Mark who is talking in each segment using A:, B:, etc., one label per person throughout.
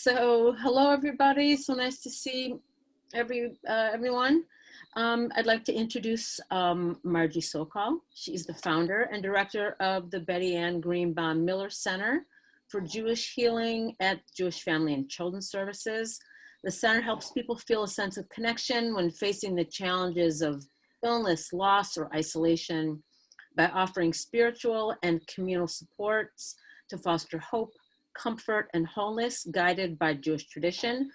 A: So hello, everybody. So nice to see everyone. I'd like to introduce Margie Sokol. She's the founder and director of the Betty Ann Greenbaum Miller Center for Jewish Healing at Jewish Family and Children's Services. The center helps people feel a sense of connection when facing the challenges of illness, loss, or isolation by offering spiritual and communal supports to foster hope, comfort, and wholeness guided by Jewish tradition.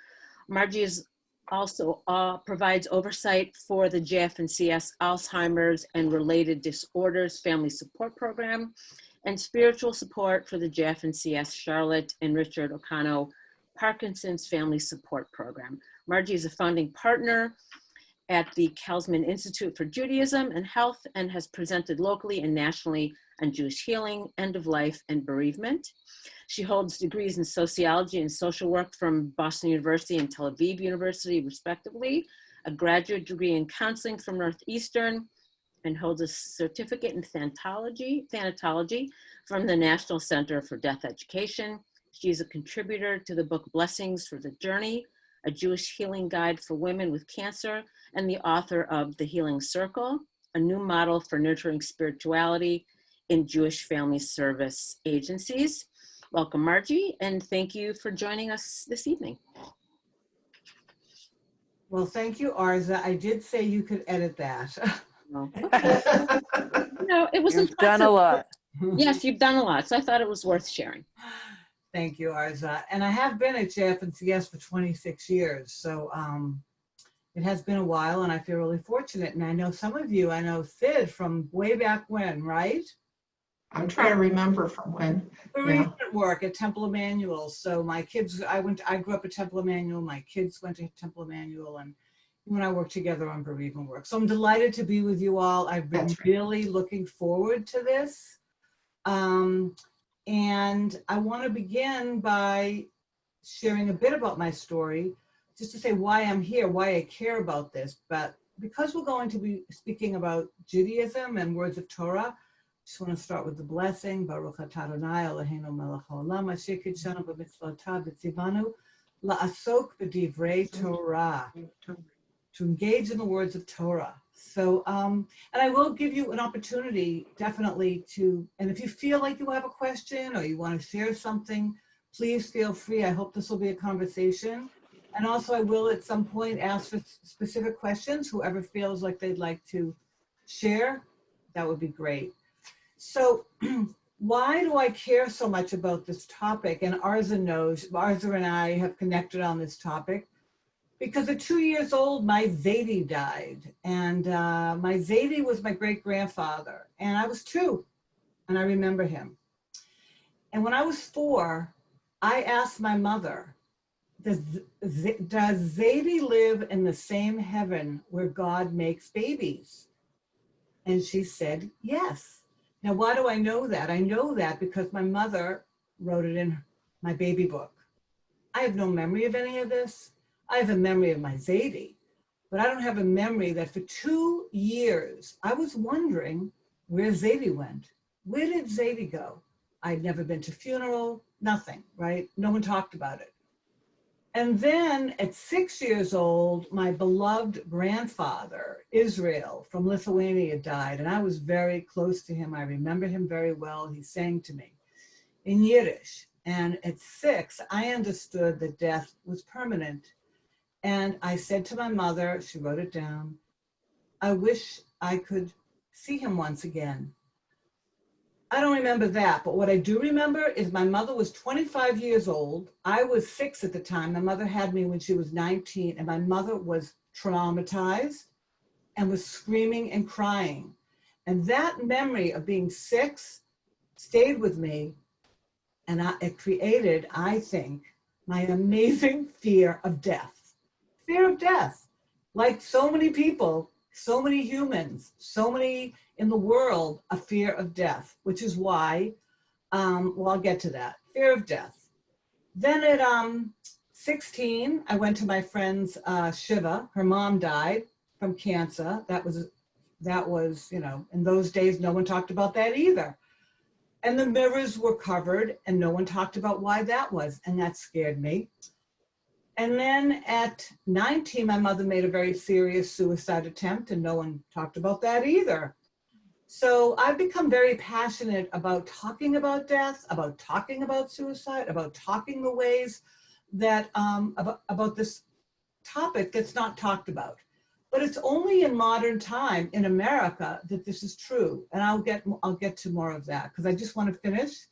A: Margie is also provides oversight for the JF&CS Alzheimer's and Related Disorders Family Support Program and spiritual support for the JF&CS Charlotte and Richard O'Connell Parkinson's Family Support Program. Margie is a founding partner at the Kalsman Institute for Judaism and Health and has presented locally and nationally on Jewish healing, end of life, and bereavement. She holds degrees in sociology and social work from Boston University and Tel Aviv University, respectively, a graduate degree in counseling from Northeastern, and holds a certificate in thanatology from the National Center for Deaf Education. She is a contributor to the book Blessings for the Journey, a Jewish healing guide for women with cancer, and the author of The Healing Circle, a new model for nurturing spirituality in Jewish family service agencies. Welcome, Margie, and thank you for joining us this evening.
B: Well, thank you, Arza. I did say you could edit that.
A: Oh, okay. No, it was
C: You've
A: impressive.
C: done a lot.
A: Yes, you've done a lot, so I thought it was worth sharing.
B: Thank you, Arza. And I have been at JF&CS for 26 years, so it has been a while, and I feel really fortunate. And I know some of you, I know Sid from way back when, right?
D: I'm trying to remember from when.
B: Bereavement work at Temple Emmanuel. So my kids, I grew up at Temple Emmanuel. My kids went to Temple Emmanuel, and you and I worked together on bereavement work. So I'm delighted to be with you all. I've been really looking forward to this. And I want to begin by sharing a bit about my story, just to say why I'm here, why I care about this. But because we're going to be speaking about Judaism and words of Torah, I just want to start with the blessing. Baruch atah Adonai Eloheinu melech haolam asher kitshanu b'mitzvotav v'tzivanu la'asok b'divrei Torah, to engage in the words of Torah. So, and I will give you an opportunity, definitely, and if you feel like you have a question or you want to share something, please feel free. I hope this will be a conversation. And also I will at some point ask for specific questions. Whoever feels like they'd like to share, that would be great. So why do I care so much about this topic? And Arza knows, Arza and I have connected on this topic because at 2 years old, my Zaidi died. And my Zaidi was my great-grandfather. And I was 2, and I remember him. And when I was 4, I asked my mother, does Zaidi live in the same heaven where God makes babies? And she said, yes. Now, why do I know that? I know that because my mother wrote it in my baby book. I have no memory of any of this. I have a memory of my Zaidi, but I don't have a memory that for 2 years, I was wondering where Zaidi went. Where did Zaidi go? I'd never been to funeral, nothing, right? No one talked about it. And then at 6 years old, my beloved grandfather, Israel from Lithuania, died. And I was very close to him. I remember him very well. He sang to me in Yiddish. And at 6, I understood that death was permanent. And I said to my mother, she wrote it down, I wish I could see him once again. I don't remember that, but what I do remember is my mother was 25 years old. I was 6 at the time. My mother had me when she was 19, and my mother was traumatized and was screaming and crying. And that memory of being 6 stayed with me, and it created, I think, my amazing fear of death. Fear of death. Like so many people, so many humans, so many in the world, a fear of death, which is why, well, I'll get to that, fear of death. Then at 16, I went to my friend's Shiva. Her mom died from cancer. That was, you know, in those days, no one talked about that either. And the mirrors were covered and no one talked about why that was. And that scared me. And then at 19, my mother made a very serious suicide attempt and no one talked about that either. So I've become very passionate about talking about death, about talking about suicide, about talking the ways that, about this topic that's not talked about. But it's only in modern time in America that this is true. And I'll get to more of that because I just want to finish.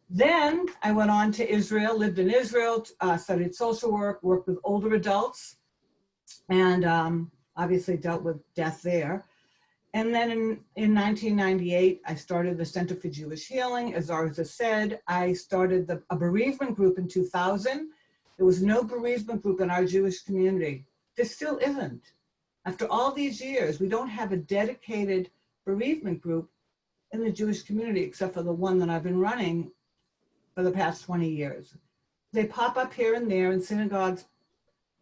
B: Then I went on to Israel, lived in Israel, studied social work, worked with older adults, and obviously dealt with death there. And then in 1998, I started the Center for Jewish Healing. As Arza said, I started a bereavement group in 2000. There was no bereavement group in our Jewish community. There still isn't. After all these years, we don't have a dedicated bereavement group in the Jewish community, except for the one that I've been running for the past 20 years. They pop up here and there in synagogues,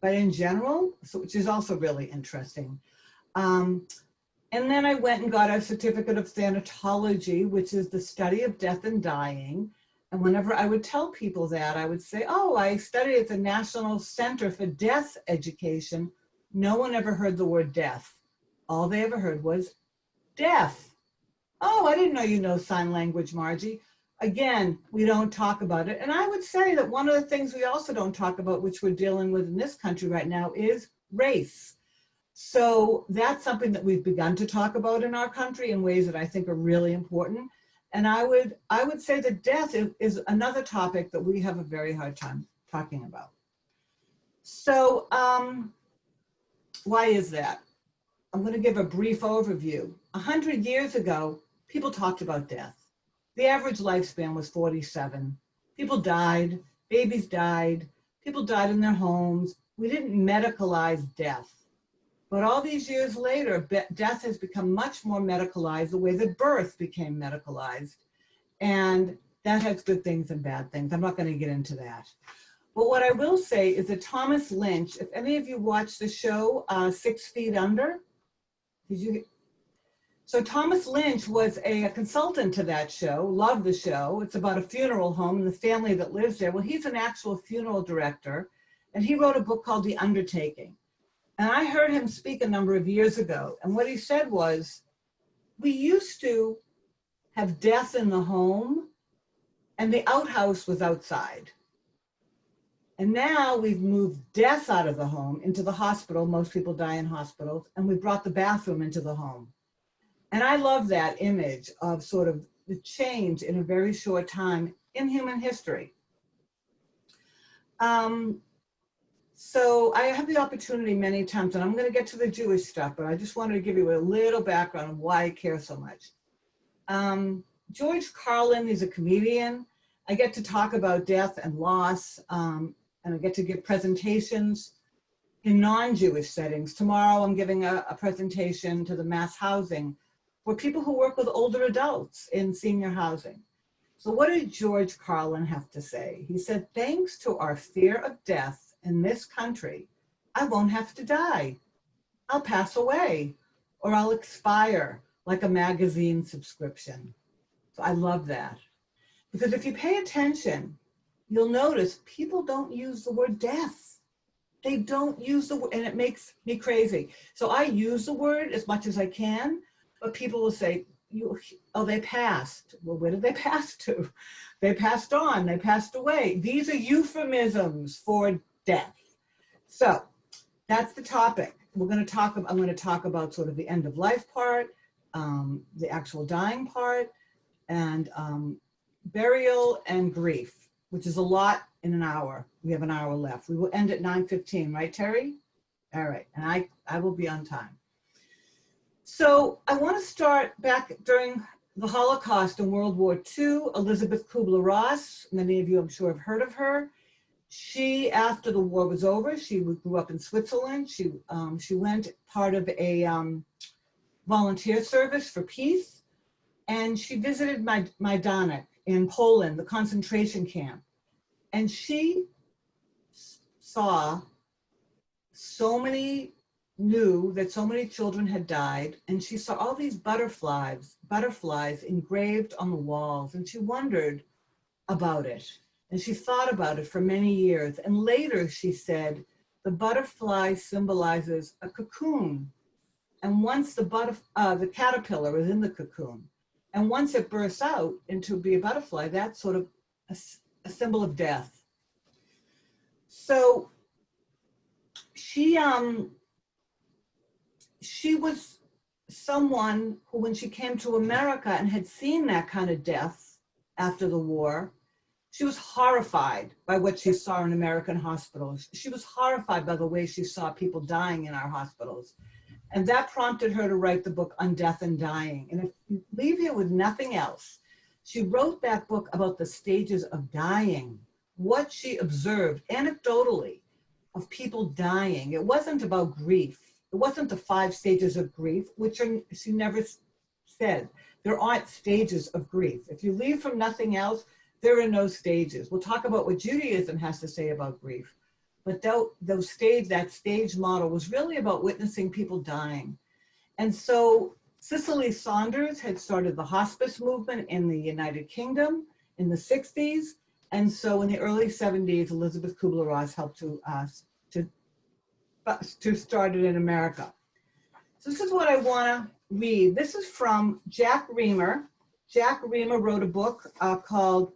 B: but in general, which is also really interesting. And then I went and got a certificate of thanatology, which is the study of death and dying. And whenever I would tell people that, I would say, oh, I studied at the National Center for Death Education. No one ever heard the word death. All they ever heard was death. Oh, I didn't know you know sign language, Margie. Again, we don't talk about it. And I would say that one of the things we also don't talk about, which we're dealing with in this country right now, is race. So that's something that we've begun to talk about in our country in ways that I think are really important. And I would say that death is another topic that we have a very hard time talking about. So why is that? I'm going to give a brief overview. 100 years ago, people talked about death. The average lifespan was 47. People died, babies died, people died in their homes. We didn't medicalize death. But all these years later, death has become much more medicalized the way that birth became medicalized. And that has good things and bad things. I'm not going to get into that. But what I will say is that Thomas Lynch, if any of you watched the show 6 Feet Under, did you? So Thomas Lynch was a consultant to that show, loved the show. It's about a funeral home and the family that lives there. Well, he's an actual funeral director, and he wrote a book called The Undertaking. And I heard him speak a number of years ago. And what he said was, we used to have death in the home and the outhouse was outside. And now we've moved death out of the home into the hospital. Most people die in hospitals. And we brought the bathroom into the home. And I love that image of sort of the change in a very short time in human history. So I have the opportunity many times, and I'm going to get to the Jewish stuff, but I just wanted to give you a little background of why I care so much. George Carlin is a comedian. I get to talk about death and loss, and I get to give presentations in non-Jewish settings. Tomorrow I'm giving a presentation to the mass housing for people who work with older adults in senior housing. So what did George Carlin have to say? He said, thanks to our fear of death in this country, I won't have to die. I'll pass away or I'll expire like a magazine subscription. So I love that. Because if you pay attention, you'll notice people don't use the word death. They don't use the word, and it makes me crazy. So I use the word as much as I can, but people will say, oh, they passed. Well, where did they pass to? They passed on, they passed away. These are euphemisms for death. So that's the topic. I'm going to talk about sort of the end of life part, the actual dying part, and burial and grief, which is a lot in an hour. We have an hour left. We will end at 9:15, right, Terry? All right, and I will be on time. So I want to start back during the Holocaust and World War II. Elizabeth Kubler-Ross, many of you I'm sure have heard of her. She, after the war was over, she grew up in Switzerland. She went part of a volunteer service for peace, and she visited Majdanek in Poland, the concentration camp. And she saw so many knew that so many children had died, and she saw all these butterflies engraved on the walls, and she wondered about it. And she thought about it for many years. And later she said, the butterfly symbolizes a cocoon. And once the caterpillar is in the cocoon, and once it bursts out into be a butterfly, that's sort of a symbol of death. So she was someone who, when she came to America and had seen that kind of death after the war, she was horrified by what she saw in American hospitals. She was horrified by the way she saw people dying in our hospitals. And that prompted her to write the book On Death and Dying. And if you leave here with nothing else, she wrote that book about the stages of dying, what she observed anecdotally of people dying. It wasn't about grief. It wasn't the 5 stages of grief, which she never said. There aren't stages of grief. If you leave from nothing else, there are no stages. We'll talk about what Judaism has to say about grief. But that stage model was really about witnessing people dying. And so Cicely Saunders had started the hospice movement in the United Kingdom in the 60s. And so in the early 70s, Elizabeth Kubler-Ross helped to start it in America. So this is what I want to read. This is from Jack Reamer. Jack Reamer wrote a book called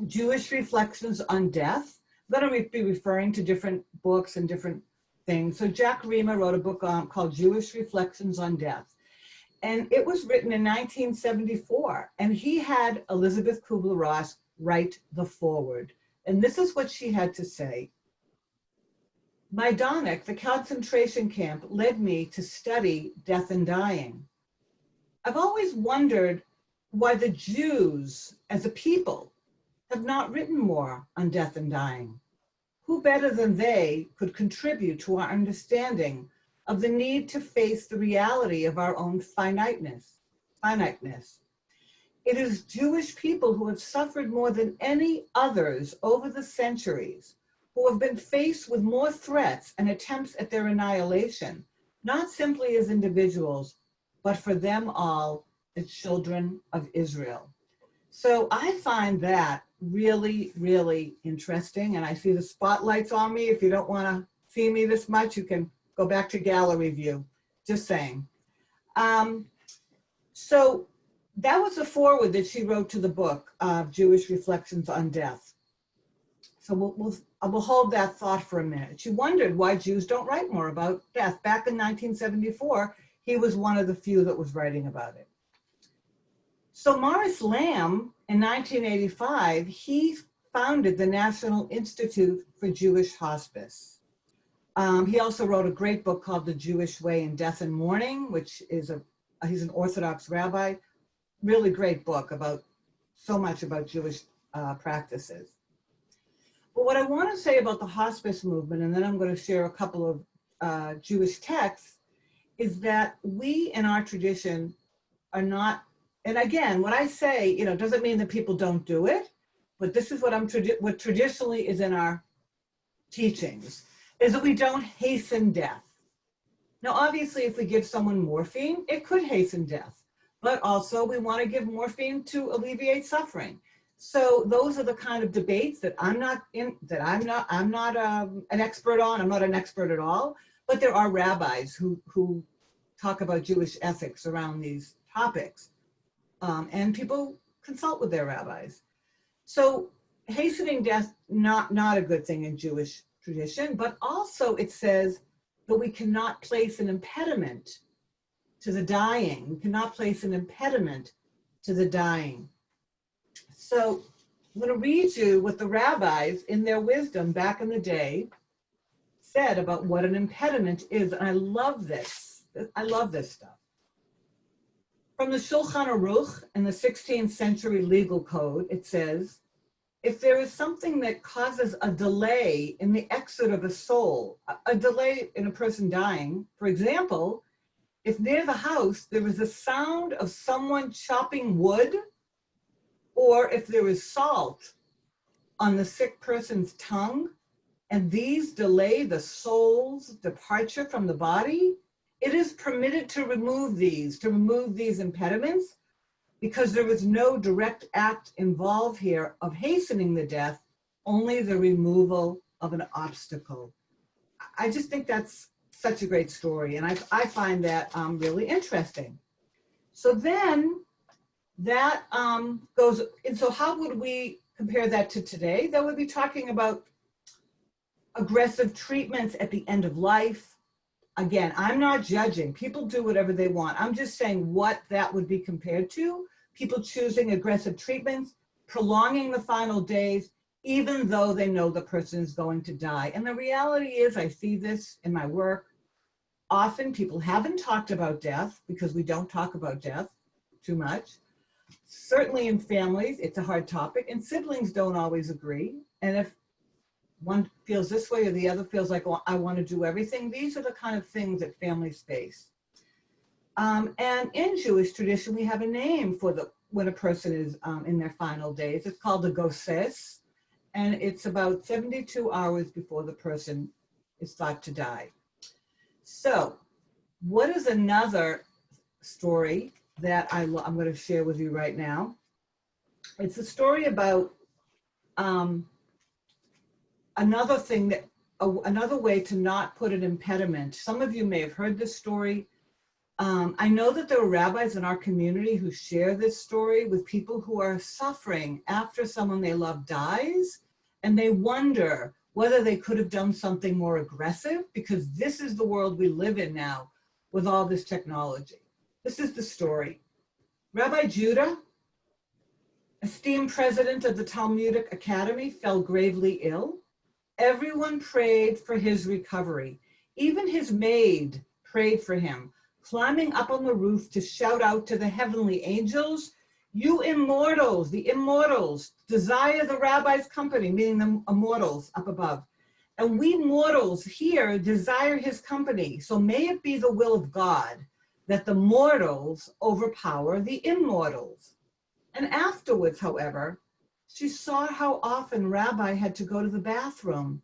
B: Jewish Reflections on Death. I'm going to be referring to different books and different things. So Jack Reamer wrote a book called Jewish Reflections on Death. And it was written in 1974. And he had Elizabeth Kubler-Ross write the foreword. And this is what she had to say. Majdanek, the concentration camp, led me to study death and dying. I've always wondered why the Jews, as a people, have not written more on death and dying. Who better than they could contribute to our understanding of the need to face the reality of our own finiteness? It is Jewish people who have suffered more than any others over the centuries, who have been faced with more threats and attempts at their annihilation, not simply as individuals, but for them all, the children of Israel. So I find that really, really interesting. And I see the spotlights on me. If you don't want to see me this much, you can go back to gallery view, just saying. So that was the foreword that she wrote to the book, Jewish Reflections on Death. So we'll hold that thought for a minute. She wondered why Jews don't write more about death. Back in 1974, he was one of the few that was writing about it. So Morris Lamb, in 1985, he founded the National Institute for Jewish Hospice. He also wrote a great book called The Jewish Way in Death and Mourning, which is he's an Orthodox rabbi. Really great book about so much about Jewish practices. But what I want to say about the hospice movement, and then I'm going to share a couple of Jewish texts, is that we in our tradition are not, and again, what I say, doesn't mean that people don't do it, but this is what traditionally is in our teachings, is that we don't hasten death. Now, obviously, if we give someone morphine, it could hasten death, but also we want to give morphine to alleviate suffering. So those are the kind of debates that I'm not an expert on. I'm not an expert at all, but there are rabbis who talk about Jewish ethics around these topics. And people consult with their rabbis. So hastening death, not a good thing in Jewish tradition, but also it says that we cannot place an impediment to the dying. We cannot place an impediment to the dying. So I'm going to read you what the rabbis in their wisdom back in the day said about what an impediment is. And I love this. I love this stuff. From the Shulchan Aruch in the 16th century legal code, it says, if there is something that causes a delay in the exit of a soul, a delay in a person dying, for example, if near the house there is a sound of someone chopping wood, or if there is salt on the sick person's tongue and these delay the soul's departure from the body, it is permitted to remove these impediments, because there is no direct act involved here of hastening the death, only the removal of an obstacle. I just think that's such a great story, and I find that really interesting. So then that goes, and so how would we compare that to today? That would be talking about aggressive treatments at the end of life. Again, I'm not judging. People do whatever they want. I'm just saying what that would be compared to. People choosing aggressive treatments, prolonging the final days, even though they know the person is going to die. And the reality is, I see this in my work. Often people haven't talked about death because we don't talk about death too much. Certainly in families, it's a hard topic, and siblings don't always agree. And if one feels this way or the other feels like, well, I want to do everything, these are the kind of things that families face. And in Jewish tradition, we have a name for when a person is in their final days. It's called the goses, and it's about 72 hours before the person is thought to die. So what is another story that I'm going to share with you right now? It's a story about another thing that, another way to not put an impediment. Some of you may have heard this story. I know that there are rabbis in our community who share this story with people who are suffering after someone they love dies, and they wonder whether they could have done something more aggressive, because this is the world we live in now with all this technology. This is the story. Rabbi Judah, esteemed president of the Talmudic Academy, fell gravely ill. Everyone prayed for his recovery. Even his maid prayed for him, climbing up on the roof to shout out to the heavenly angels, "You immortals, the immortals, desire the rabbi's company," meaning the immortals up above. "And we mortals here desire his company. So may it be the will of God that the mortals overpower the immortals." And afterwards, however, she saw how often Rabbi had to go to the bathroom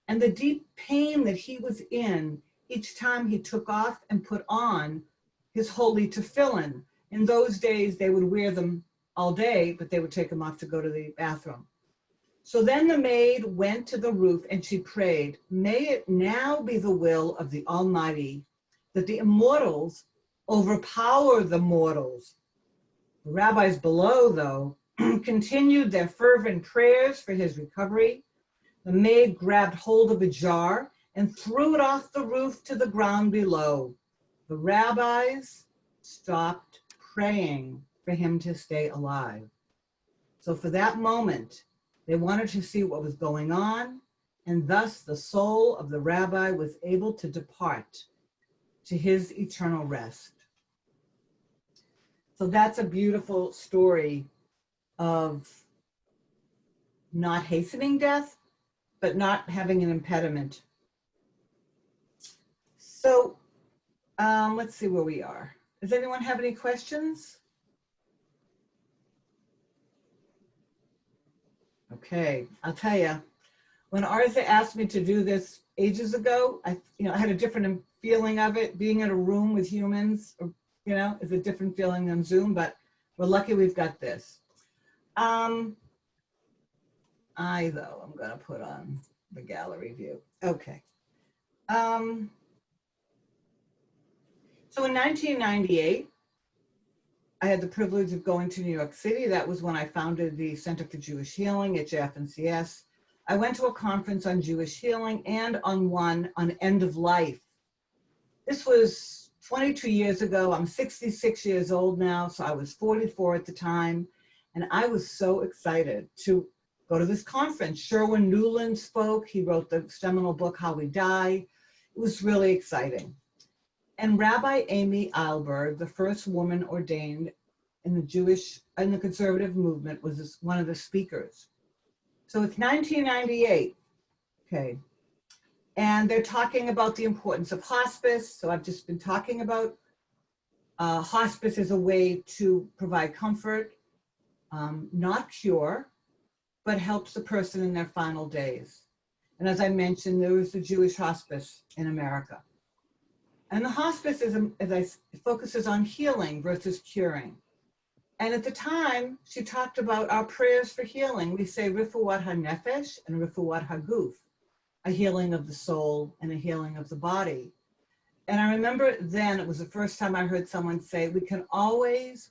B: and the deep pain that he was in each time he took off and put on his holy tefillin. In those days, they would wear them all day, but they would take them off to go to the bathroom. So then the maid went to the roof and she prayed, "May it now be the will of the Almighty that the immortals overpower the mortals." The rabbis below, though, continued their fervent prayers for his recovery. The maid grabbed hold of a jar and threw it off the roof to the ground below. The rabbis stopped praying for him to stay alive. So for that moment, they wanted to see what was going on, and thus the soul of the rabbi was able to depart to his eternal rest. So that's a beautiful story of not hastening death, but not having an impediment. So let's see where we are. Does anyone have any questions? Okay, I'll tell you, when Arza asked me to do this ages ago, I had a different feeling of it. Being in a room with humans, is a different feeling than Zoom, but we're lucky we've got this. I'm gonna put on the gallery view. Okay. So in 1998, I had the privilege of going to New York City. That was when I founded the Center for Jewish Healing at JF&CS. I went to a conference on Jewish healing and on one on end of life. This was 22 years ago. I'm 66 years old now, so I was 44 at the time. And I was so excited to go to this conference. Sherwin Newland spoke. He wrote the seminal book, How We Die. It was really exciting. And Rabbi Amy Eilberg, the first woman ordained in the conservative movement, was one of the speakers. So it's 1998, okay. And they're talking about the importance of hospice. So I've just been talking about hospice as a way to provide comfort, not cure, but helps the person in their final days. And as I mentioned, there was the Jewish hospice in America. And the hospice focuses on healing versus curing. And at the time, she talked about our prayers for healing. We say Rifuat HaNefesh and Rifuat HaGuf, a healing of the soul and a healing of the body. And I remember then, it was the first time I heard someone say, we can't always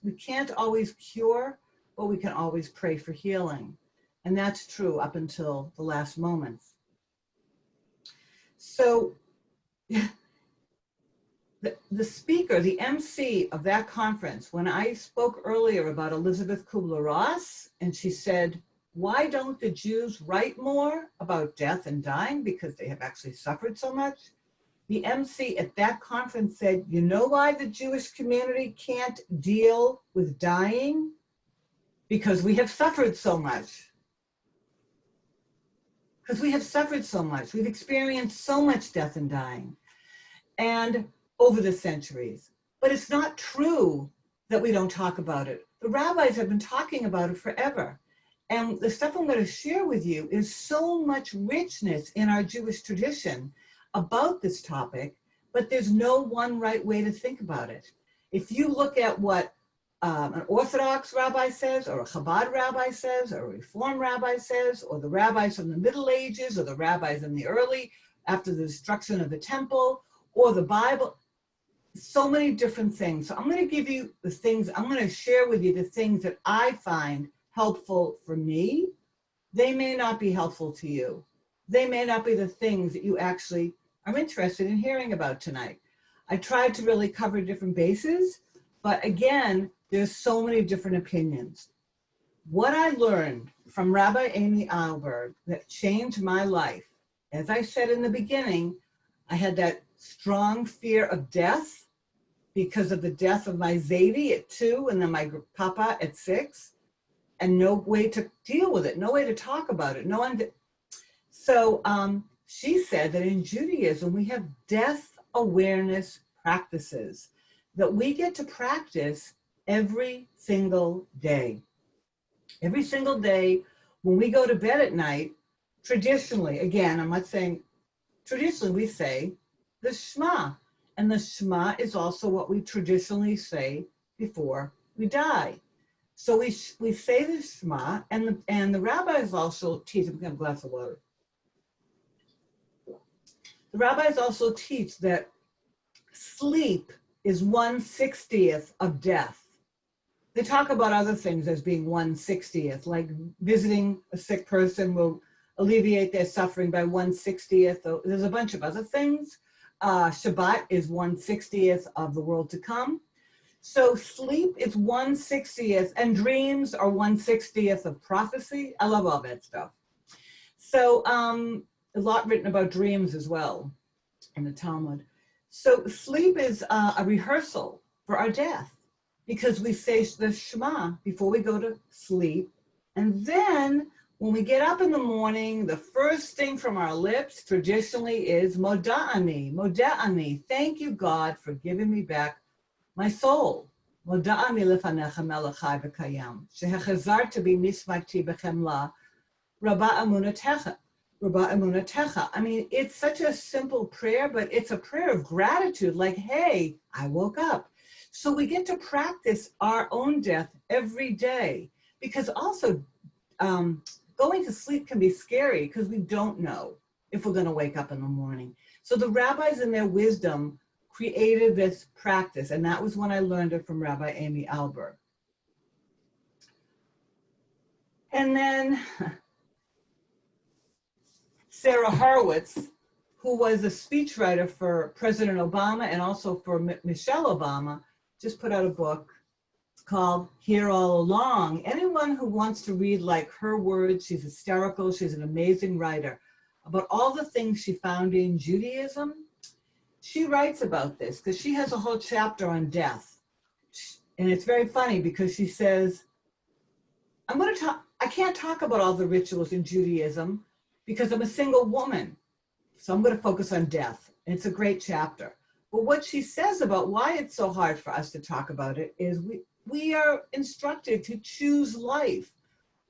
B: cure, but we can always pray for healing. And that's true up until the last moments. So the speaker, the MC of that conference, when I spoke earlier about Elizabeth Kubler-Ross, and she said, why don't the Jews write more about death and dying because they have actually suffered so much? The MC at that conference said, you know why the Jewish community can't deal with dying? Because we have suffered so much. Because we have suffered so much. We've experienced so much death and dying. And over the centuries. But it's not true that we don't talk about it. The rabbis have been talking about it forever. And the stuff I'm going to share with you is so much richness in our Jewish tradition about this topic, but there's no one right way to think about it. If you look at what an Orthodox rabbi says, or a Chabad rabbi says, or a Reform rabbi says, or the rabbis from the Middle Ages, or the rabbis in the early, after the destruction of the temple, or the Bible, so many different things. So I'm going to give you the things, I'm going to share with you the things that I find helpful for me. They may not be helpful to you. They may not be the things that you actually are interested in hearing about tonight. I tried to really cover different bases, but again, there's so many different opinions. What I learned from Rabbi Amy Alberg that changed my life, as I said in the beginning, I had that strong fear of death because of the death of my Zadie at 2 and then my Papa at 6, and no way to deal with it, no way to talk about it. So she said that in Judaism, we have death awareness practices that we get to practice every single day. Every single day when we go to bed at night, traditionally, again, I'm not saying, traditionally we say the Shema. And the Shema is also what we traditionally say before we die. So we say the Shema, and the rabbis also teach, I'm going to get a glass of water. The rabbis also teach that sleep is 1/60th of death. They talk about other things as being 1/60th, like visiting a sick person will alleviate their suffering by 1/60th. There's a bunch of other things. Shabbat is 1/60th of the world to come. So sleep is 1/60th, and dreams are 1/60th of prophecy. I love all that stuff. So a lot written about dreams as well in the Talmud. So sleep is a rehearsal for our death, because we say the Shema before we go to sleep. And then when we get up in the morning, the first thing from our lips traditionally is Moda'ani, Moda'ani. Thank you, God, for giving me back my soul. Moda'ani lefanecha melech chai v'kayam, shehechazarta bi nismati b'chemla, rabba emunatecha. I mean, it's such a simple prayer, but it's a prayer of gratitude, like, hey, I woke up. So we get to practice our own death every day, because also going to sleep can be scary because we don't know if we're going to wake up in the morning. So the rabbis in their wisdom created this practice, and that was when I learned it from Rabbi Amy Alberg. And then Sarah Horowitz, who was a speechwriter for President Obama and also for Michelle Obama, just put out a book called Here All Along. Anyone who wants to read like her words, she's hysterical, she's an amazing writer, about all the things she found in Judaism. She writes about this because she has a whole chapter on death. And it's very funny because she says, I can't talk about all the rituals in Judaism because I'm a single woman. So I'm going to focus on death. And it's a great chapter. But what she says about why it's so hard for us to talk about it is we are instructed to choose life.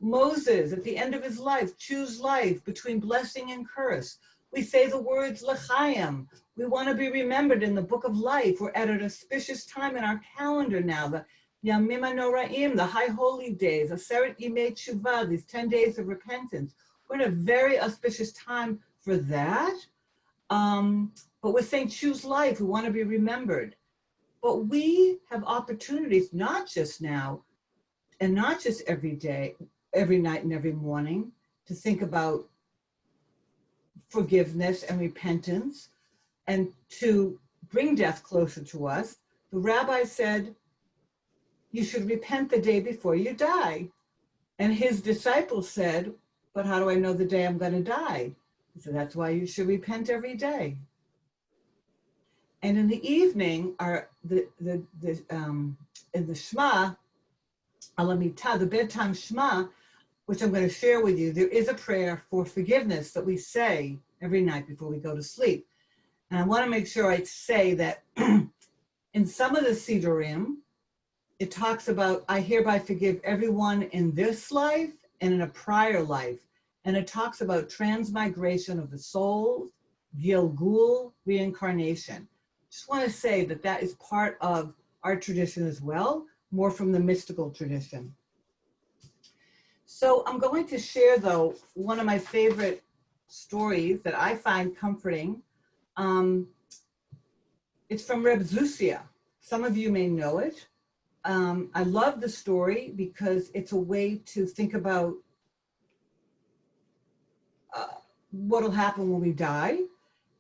B: Moses, at the end of his life, choose life between blessing and curse. We say the words l'chaim. We want to be remembered in the book of life. We're at an auspicious time in our calendar now, the Yamim HaNoraim, the high holy days, Aseret Yimei Tshuva, these 10 days of repentance. We're in a very auspicious time for that. But we're saying choose life. We want to be remembered. But we have opportunities, not just now, and not just every day, every night and every morning, to think about forgiveness and repentance and to bring death closer to us. The rabbi said, you should repent the day before you die. And his disciples said, but how do I know the day I'm going to die? He said, that's why you should repent every day. And in the evening, in the Shema, Alamita, the bedtime Shema, which I'm going to share with you, there is a prayer for forgiveness that we say every night before we go to sleep. And I want to make sure I say that in some of the Sidurim, it talks about, I hereby forgive everyone in this life and in a prior life. And it talks about transmigration of the soul, Gilgul, reincarnation. Just want to say that that is part of our tradition as well, more from the mystical tradition. So I'm going to share, though, one of my favorite stories that I find comforting. It's from Reb Zusia. Some of you may know it. I love the story because it's a way to think about what'll happen when we die.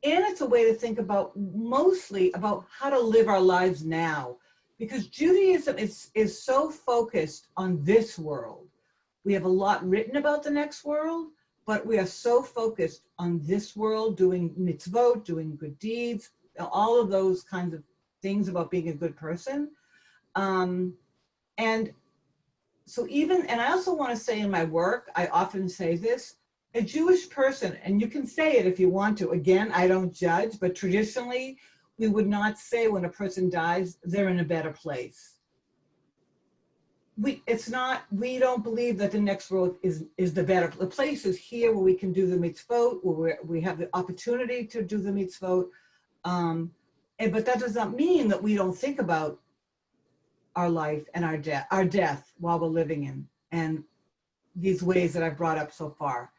B: And it's a way to think about mostly about how to live our lives now. Because Judaism is so focused on this world. We have a lot written about the next world, but we are so focused on this world, doing mitzvot, doing good deeds, all of those kinds of things about being a good person. And so and I also want to say in my work, I often say this, a Jewish person, and you can say it if you want to, again, I don't judge, but traditionally, we would not say when a person dies, they're in a better place. We don't believe that the next world is the better. The place is here where we can do the mitzvot, where we have the opportunity to do the mitzvot. But that does not mean that we don't think about our life and our death while we're living in, and these ways that I've brought up so far.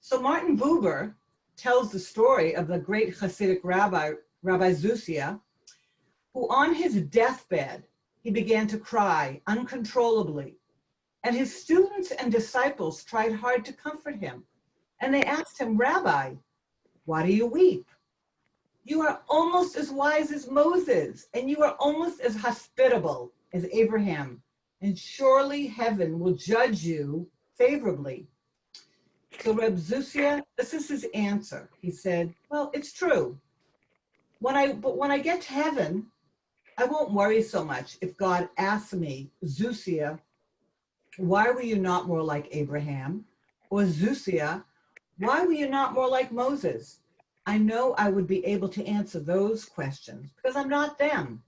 B: So Martin Buber tells the story of the great Hasidic Rabbi Zusia, who on his deathbed, he began to cry uncontrollably. And his students and disciples tried hard to comfort him. And they asked him, Rabbi, why do you weep? You are almost as wise as Moses, and you are almost as hospitable as Abraham, and surely heaven will judge you favorably. So Reb Zusia, this is his answer. He said, well, it's true. But when I get to heaven, I won't worry so much if God asks me, Zusia, why were you not more like Abraham? Or Zusia, why were you not more like Moses? I know I would be able to answer those questions because I'm not them.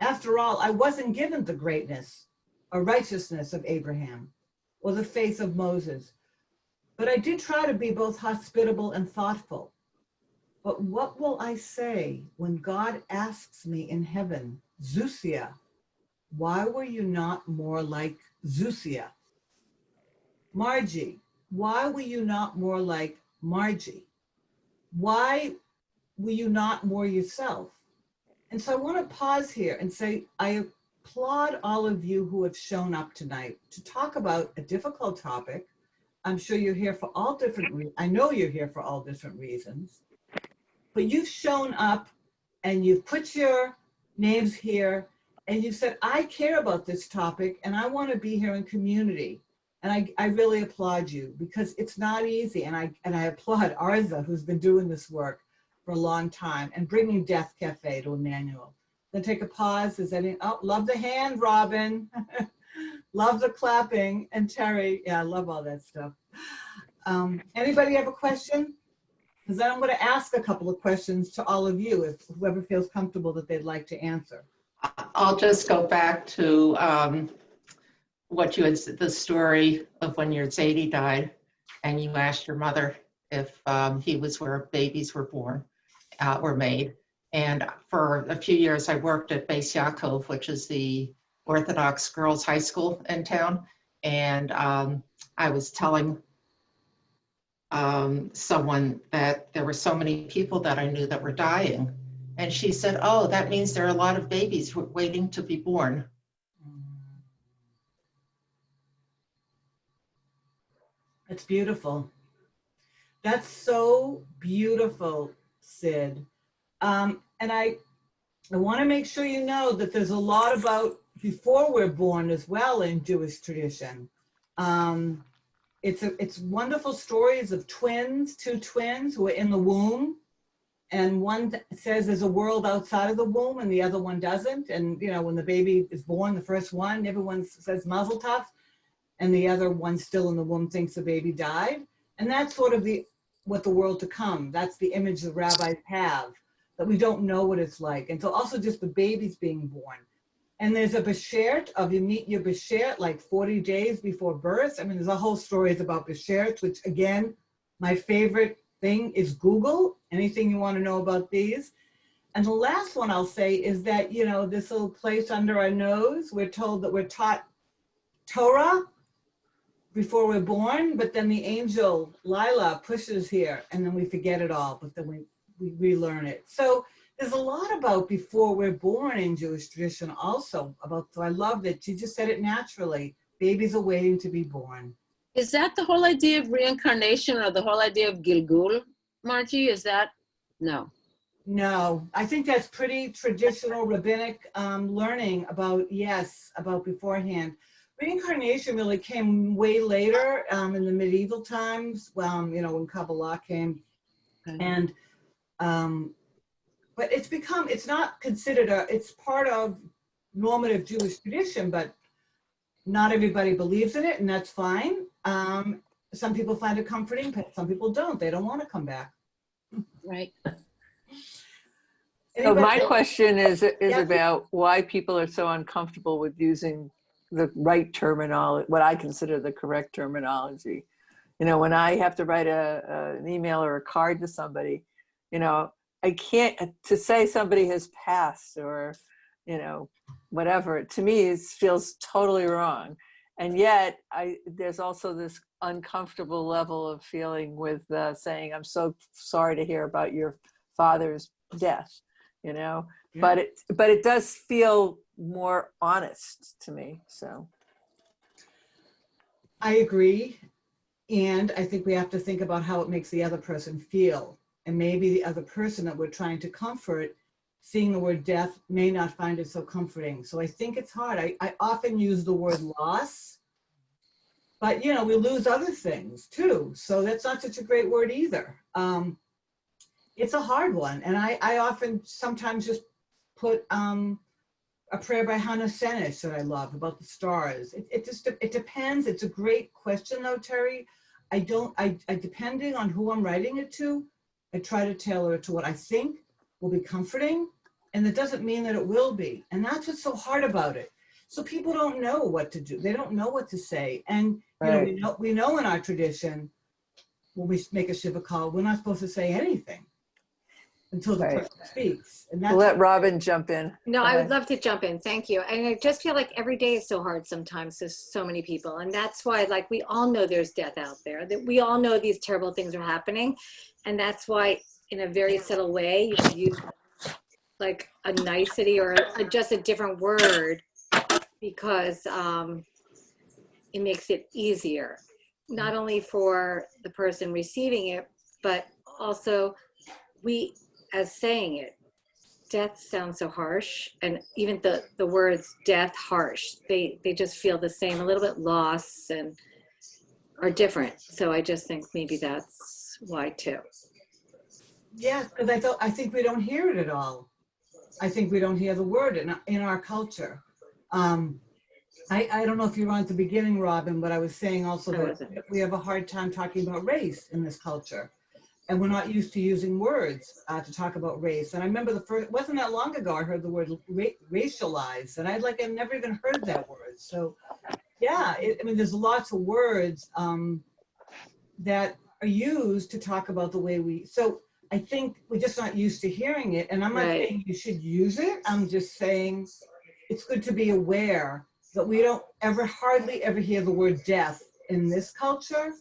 B: After all, I wasn't given the greatness or righteousness of Abraham or the faith of Moses. But I did try to be both hospitable and thoughtful. But what will I say when God asks me in heaven, Zusia, why were you not more like Zusia? Margie, why were you not more like Margie? Why were you not more yourself? And so I want to pause here and say, I applaud all of you who have shown up tonight to talk about a difficult topic. I'm sure you're here for all different reasons. I know you're here for all different reasons. But you've shown up and you've put your names here and you said, I care about this topic and I want to be here in community. And I really applaud you because it's not easy. And I applaud Arza, who's been doing this work for a long time and bringing Death Cafe to Emmanuel. Then take a pause. Love the hand, Robin. Love the clapping. And Terry, yeah, I love all that stuff. Anybody have a question? Because then I'm going to ask a couple of questions to all of you, if whoever feels comfortable that they'd like to answer.
D: I'll just go back to what you had, the story of when your Zadie died, and you asked your mother if he was where babies were born, were made. And for a few years, I worked at Beis Yaakov, which is the Orthodox girls' high school in town. And I was telling someone that there were so many people that I knew that were dying. And she said, oh, that means there are a lot of babies waiting to be born.
B: It's beautiful. That's so beautiful, Sid. And I want to make sure you know that there's a lot about before we're born as well in Jewish tradition. It's wonderful stories of twins, two twins who are in the womb, and one says there's a world outside of the womb and the other one doesn't. And you know, when the baby is born, the first one, everyone says Mazel Tov, and the other one still in the womb thinks the baby died. And that's sort of what the world to come. That's the image the rabbis have, that we don't know what it's like. And so also just the babies being born. And there's a beshert of you meet your beshert like 40 days before birth. I mean, there's a whole stories about beshert, which again, my favorite thing is Google, anything you want to know about these. And the last one I'll say is that, you know, this little place under our nose, we're told that we're taught Torah before we're born, but then the angel Lila pushes here and then we forget it all, but then we relearn it. So there's a lot about before we're born in Jewish tradition also about, so I love that you just said it naturally. Babies are waiting to be born.
A: Is that the whole idea of reincarnation or the whole idea of Gilgul, Margie? Is that, no?
B: No, I think that's pretty traditional rabbinic learning about, yes, about beforehand. Reincarnation really came way later in the medieval times, you know, when Kabbalah came. Okay. And, but it's not considered it's part of normative Jewish tradition, but not everybody believes in it, and that's fine. Some people find it comforting, but some people don't. They don't want to come back.
A: Right.
C: So my question is about why people are so uncomfortable with using the right terminology, what I consider the correct terminology. You know, when I have to write an email or a card to somebody, you know, I can't, to say somebody has passed or, you know, whatever, to me, it feels totally wrong. And yet there's also this uncomfortable level of feeling with saying, I'm so sorry to hear about your father's death, you know, yeah. but it does feel more honest to me, so.
B: I agree. And I think we have to think about how it makes the other person feel. And maybe the other person that we're trying to comfort, seeing the word death, may not find it so comforting. So I think it's hard. I often use the word loss, but you know, we lose other things too. So that's not such a great word either. It's a hard one. And I often sometimes just put a prayer by Hannah Senesh that I love about the stars. It depends. It's a great question though, Terry. I depending on who I'm writing it to, I try to tailor it to what I think will be comforting. And that doesn't mean that it will be. And that's what's so hard about it. So people don't know what to do. They don't know what to say. And you know, we know in our tradition, when we make a Shiva call, we're not supposed to say anything until the person speaks. And that's
C: let Robin jump in.
E: No, I would love to jump in. Thank you. And I just feel like every day is so hard sometimes. There's so many people. And that's why, like, we all know there's death out there, that we all know these terrible things are happening. And that's why, in a very subtle way, you could use like a nicety or just a different word, because it makes it easier, not only for the person receiving it, but also we, as saying it. Death sounds so harsh, and even the words death, harsh, they just feel the same, a little bit loss, and are different. So I just think maybe that's why too.
B: Yeah, because I think we don't hear it at all. I think we don't hear the word in our culture. I don't know if you were on at the beginning, Robin, but I was saying also that we have a hard time talking about race in this culture. And we're not used to using words to talk about race. And I remember it wasn't that long ago, I heard the word racialized. And I've never even heard that word. So Yeah, I mean, there's lots of words that are used to talk about the way we, so I think we're just not used to hearing it. And I'm not
E: Right.
B: saying you should use it. I'm just saying it's good to be aware that we don't ever, hardly ever hear the word death in this culture.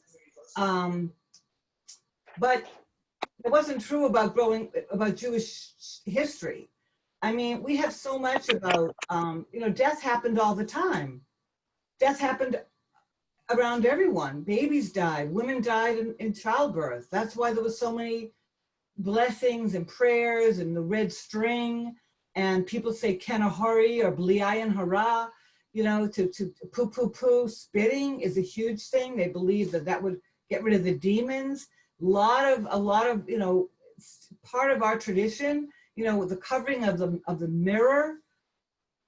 B: But it wasn't true about Jewish history. I mean, we have so much about, death happened all the time. Death happened around everyone. Babies died, women died in childbirth. That's why there was so many blessings and prayers and the red string. And people say Kenahari or Bli Ayin Hara, to poo poo poo. Spitting is a huge thing. They believe that would get rid of the demons. A lot of, part of our tradition, with the covering of the mirror.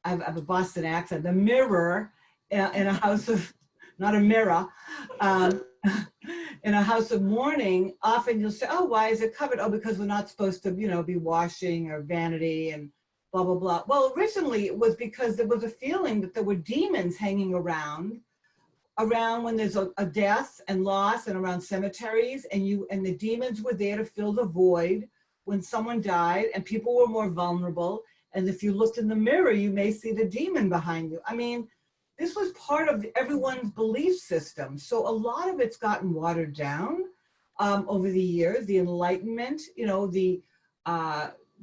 B: I have a Boston accent. The mirror in a house of, not a mirror, in a house of mourning, often you'll say, oh, why is it covered? Oh, because we're not supposed to, be washing or vanity and blah, blah, blah. Well, originally it was because there was a feeling that there were demons hanging around when there's a death and loss, and around cemeteries, and the demons were there to fill the void when someone died, and people were more vulnerable. And if you looked in the mirror, you may see the demon behind you. I mean, this was part of everyone's belief system. So a lot of it's gotten watered down over the years, the Enlightenment,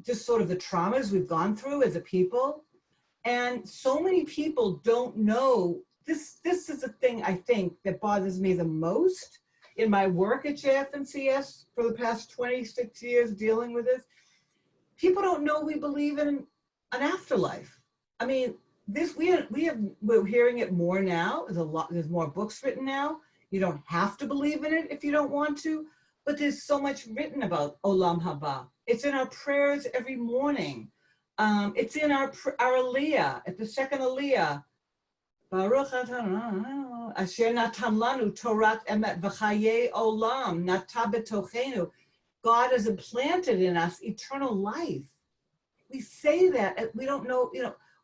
B: just sort of the traumas we've gone through as a people. And so many people don't know. This is the thing, I think, that bothers me the most in my work at JF&CS for the past 26 years dealing with this. People don't know we believe in an afterlife. I mean, we're hearing it more now. There's more books written now. You don't have to believe in it if you don't want to, but there's so much written about Olam Haba. It's in our prayers every morning. It's in our Aliyah, at the second Aliyah. Baruch atah asher natan lanu Torat emet v'chayei olam nata betochenu. God has implanted in us eternal life. We say that, we don't know,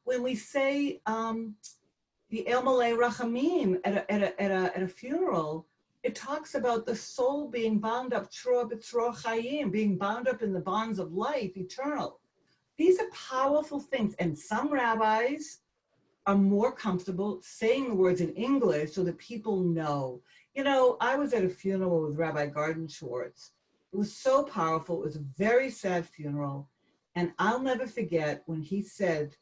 B: when we say the El Malay Rachamim at a funeral, it talks about the soul being bound up, being bound up in the bonds of life, eternal. These are powerful things, and some rabbis are more comfortable saying the words in English so that people know. I was at a funeral with Rabbi Garden Schwartz. It was so powerful. It was a very sad funeral. And I'll never forget when he said,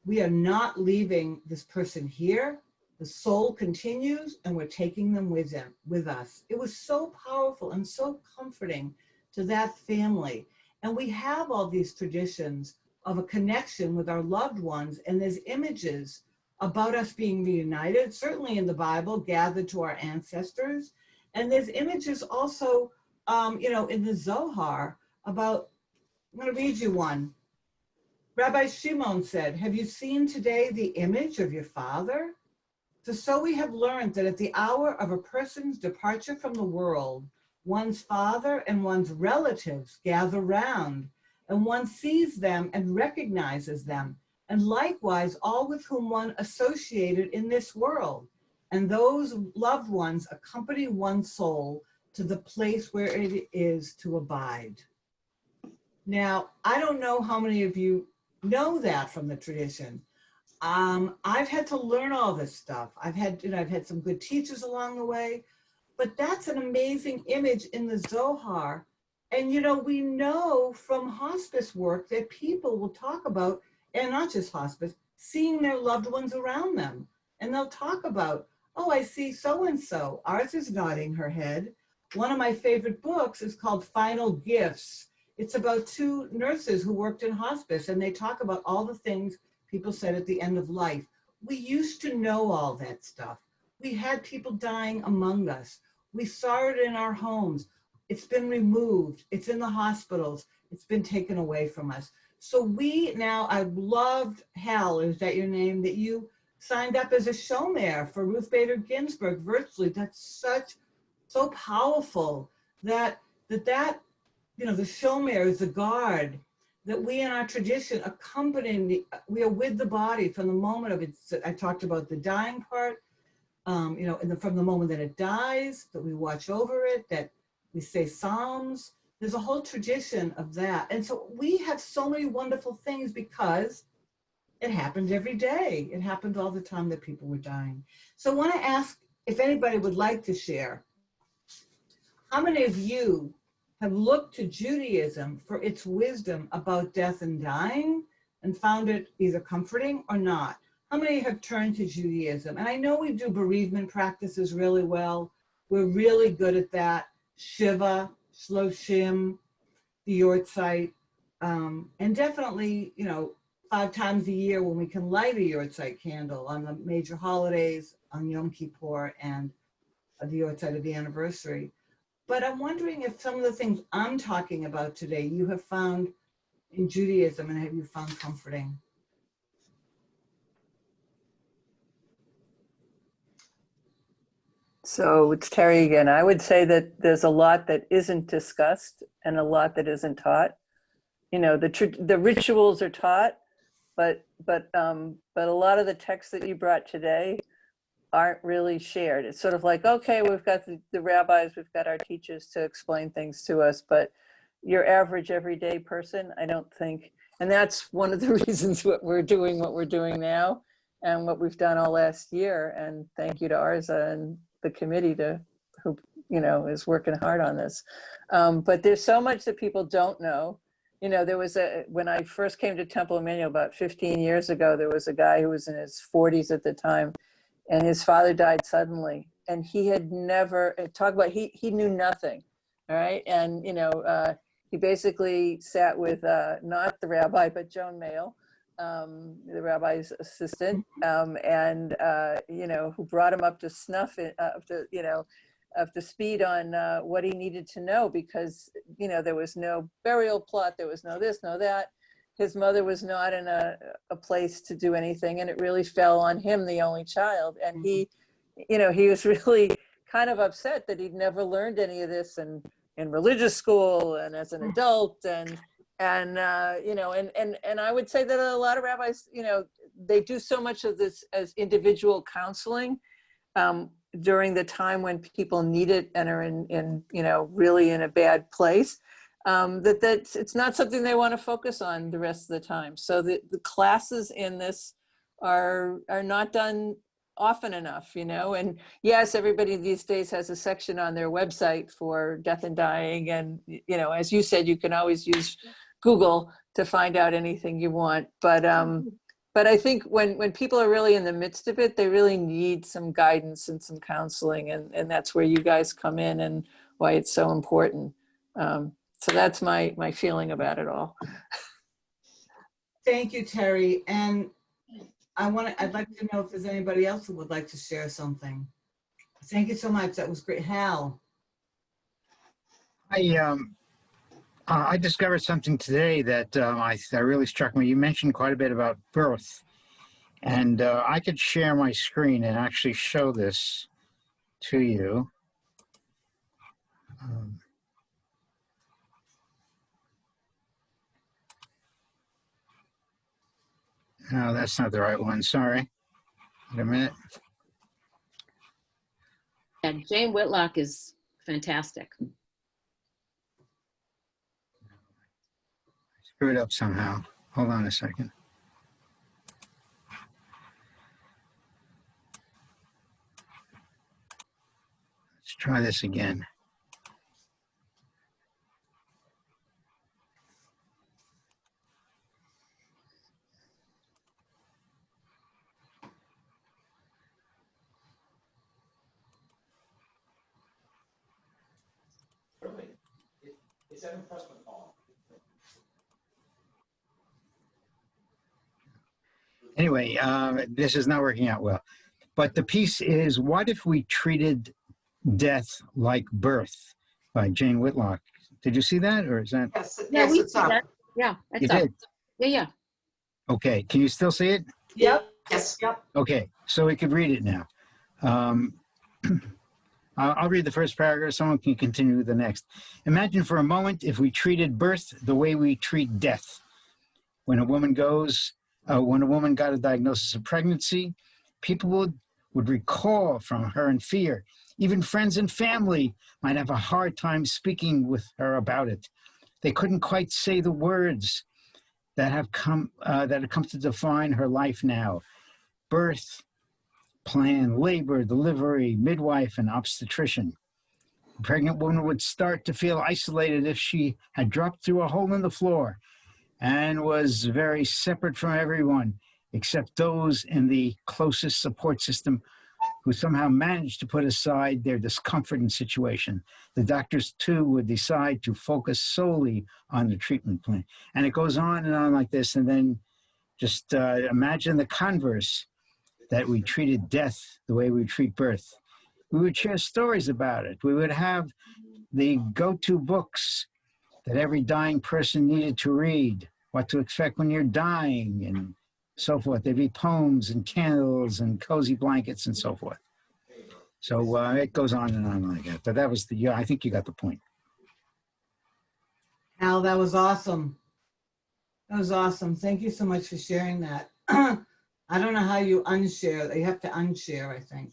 B: we are not leaving this person here. The soul continues, and we're taking them with us. It was so powerful and so comforting to that family. And we have all these traditions of a connection with our loved ones, and there's images about us being reunited, certainly in the Bible, gathered to our ancestors. And there's images also, in the Zohar about, I'm going to read you one. Rabbi Shimon said, have you seen today the image of your father? So we have learned that at the hour of a person's departure from the world, one's father and one's relatives gather round, and one sees them and recognizes them, and likewise all with whom one associated in this world. And those loved ones accompany one's soul to the place where it is to abide. Now, I don't know how many of you know that from the tradition. I've had to learn all this stuff. I've had some good teachers along the way, but that's an amazing image in the Zohar. And, we know from hospice work that people will talk about, and not just hospice, seeing their loved ones around them. And they'll talk about, oh, I see so-and-so. Ours is nodding her head. One of my favorite books is called Final Gifts. It's about two nurses who worked in hospice, and they talk about all the things people said at the end of life. We used to know all that stuff. We had people dying among us. We saw it in our homes. It's been removed. It's in the hospitals. It's been taken away from us. So I loved, Hal, is that your name, that you signed up as a shomer for Ruth Bader Ginsburg virtually. That's so powerful that the shomer is the guard, that we in our tradition we are with the body from the moment of it. I talked about the dying part, you know, from the moment that it dies, that we watch over it, that we say Psalms. There's a whole tradition of that. And so we have so many wonderful things because it happened every day. It happened all the time that people were dying. So I want to ask if anybody would like to share, how many of you have looked to Judaism for its wisdom about death and dying and found it either comforting or not? How many have turned to Judaism? And I know we do bereavement practices really well. We're really good at that. Shiva, Shloshim, the Yortzeit, and definitely, you know, 5 times a year when we can light a Yortzeit candle on the major holidays, on Yom Kippur and the Yortzeit of the anniversary. But I'm wondering if some of the things I'm talking about today you have found in Judaism and have you found comforting?
C: So it's Terry again. I would say that there's a lot that isn't discussed and a lot that isn't taught. You know, the rituals are taught, but a lot of the texts that you brought today aren't really shared. It's sort of like, okay, we've got the rabbis, we've got our teachers to explain things to us, but your average everyday person, I don't think. And that's one of the reasons what we're doing now and what we've done all last year. And thank you to Arza and the committee who, you know, is working hard on this. But there's so much that people don't know. You know, there was when I first came to Temple Emmanuel about 15 years ago, there was a guy who was in his 40s at the time, and his father died suddenly. And he had never, talk about, he knew nothing, all right? And, you know, he basically sat with not the rabbi, but Joan Mayle, the rabbi's assistant, and, you know, who brought him up to snuff, up to speed on what he needed to know, because, you know, there was no burial plot, there was no this, no that. His mother was not in a place to do anything, and it really fell on him, the only child. And he, you know, he was really kind of upset that he'd never learned any of this in religious school and as an adult, and you know, and I would say that a lot of rabbis, you know, they do so much of this as individual counseling during the time when people need it and are in you know, really in a bad place. That it's not something they want to focus on the rest of the time. So the classes in this are not done often enough, you know. And yes, everybody these days has a section on their website for death and dying. And, you know, as you said, you can always use Google to find out anything you want. But I think when people are really in the midst of it, they really need some guidance and some counseling. And that's where you guys come in and why it's so important. So that's my feeling about it all.
B: Thank you, Terry. And I'd like to know if there's anybody else who would like to share something. Thank you so much. That was great. Hal.
F: I discovered something today that that really struck me. You mentioned quite a bit about birth, and I could share my screen and actually show this to you. No, that's not the right one. Sorry. Wait a minute.
A: And Jane Whitlock is fantastic.
F: Screwed up somehow. Hold on a second. Let's try this again.
G: Is that impressment on?
F: Anyway, this is not working out well. But the piece is, what if we treated death like birth by Jane Whitlock? Did you see that, or is that?
D: Yes,
A: Yeah,
D: yes,
A: we
D: it's
A: see
D: up.
A: that. Yeah,
F: You
A: it's up.
F: did?
A: Yeah.
F: Okay, can you still see it?
B: Yep.
D: Yes.
B: Yep.
F: Okay, so we could read it now. I'll read the first paragraph, someone can continue with the next. Imagine for a moment if we treated birth the way we treat death. When a woman got a diagnosis of pregnancy, people would recoil from her in fear. Even friends and family might have a hard time speaking with her about it. They couldn't quite say the words that have come to define her life now: birth, plan, labor, delivery, midwife, and obstetrician. The pregnant woman would start to feel isolated if she had dropped through a hole in the floor and was very separate from everyone except those in the closest support system who somehow managed to put aside their discomfort and situation. The doctors, too, would decide to focus solely on the treatment plan. And it goes on and on like this. And then just imagine the converse, that we treated death the way we treat birth. We would share stories about it. We would have the go-to books that every dying person needed to read, what to expect when you're dying, and so forth. There'd be poems and candles and cozy blankets and so forth. So it goes on and on like that. But that was I think you got the point.
B: Al, that was awesome. That was awesome. Thank you so much for sharing that. I don't know how you unshare. You have to unshare, I think.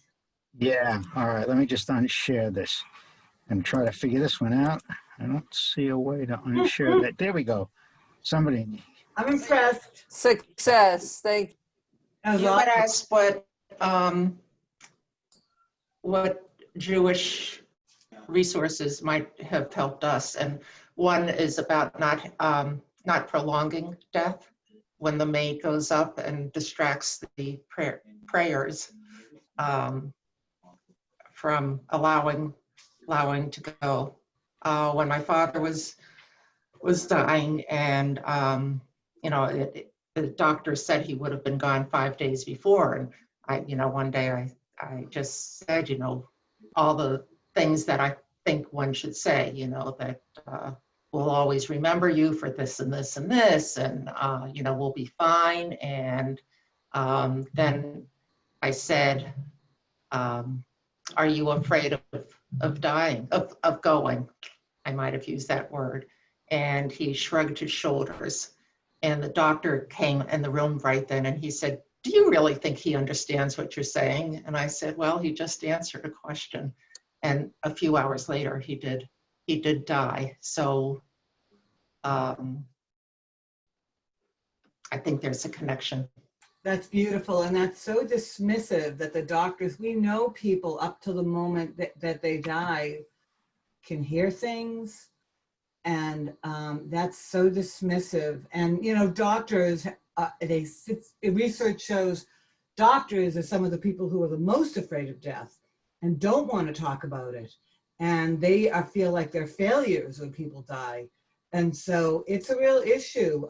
F: Yeah. All right. Let me just unshare this and try to figure this one out. I don't see a way to unshare that. There we go. Somebody.
B: I'm impressed.
C: Success. Thank
B: That was
D: You had
B: awesome.
D: asked what Jewish resources might have helped us, and one is about not prolonging death when the maid goes up and distracts the prayers from allowing to go. When my father was dying, and the doctor said he would have been gone 5 days before, and one day I just said, all the things that I think one should say, that we'll always remember you for this and this and this, and we'll be fine. And then I said, are you afraid of dying, of going? I might have used that word. And he shrugged his shoulders. And the doctor came in the room right then, and he said, do you really think he understands what you're saying? And I said, well, he just answered a question. And a few hours later, he did die. So I think there's a connection.
B: That's beautiful. And that's so dismissive that the doctors, we know people up to the moment that they die can hear things. And that's so dismissive. And, doctors, research shows doctors are some of the people who are the most afraid of death and don't want to talk about it. And they feel like they're failures when people die. And so it's a real issue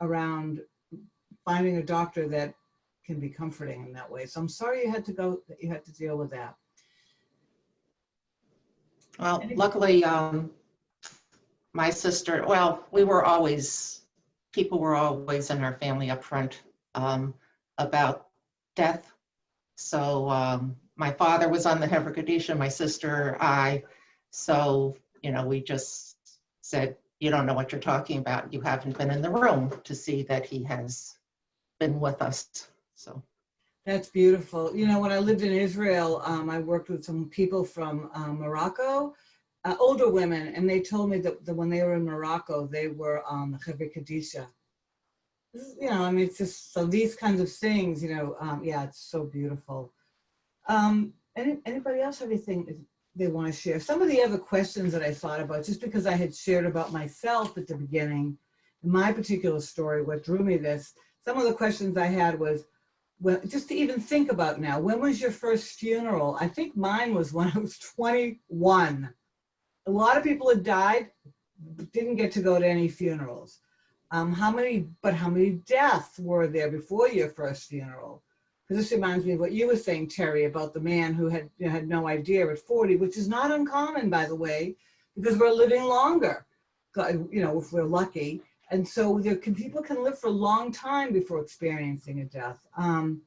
B: around finding a doctor that can be comforting in that way. So I'm sorry you had to deal with that.
D: Well, luckily, my sister, people were always in our family upfront about death. So my father was on the Hever Kadisha, my sister, I. So, we just said, you don't know what you're talking about. You haven't been in the room to see that he has been with us. So
B: that's beautiful. When I lived in Israel, I worked with some people from Morocco, older women, and they told me that when they were in Morocco, they were on the Hever Kadisha. It's just, so these kinds of things, it's so beautiful. Anybody else have anything they want to share? Some of the other questions that I thought about, just because I had shared about myself at the beginning, in my particular story, what drew me this, some of the questions I had was, well, just to even think about now, when was your first funeral? I think mine was when I was 21. A lot of people had died, but didn't get to go to any funerals. How many deaths were there before your first funeral? Because this reminds me of what you were saying, Terry, about the man who had no idea at 40, which is not uncommon, by the way, because we're living longer, if we're lucky. And so people can live for a long time before experiencing a death. When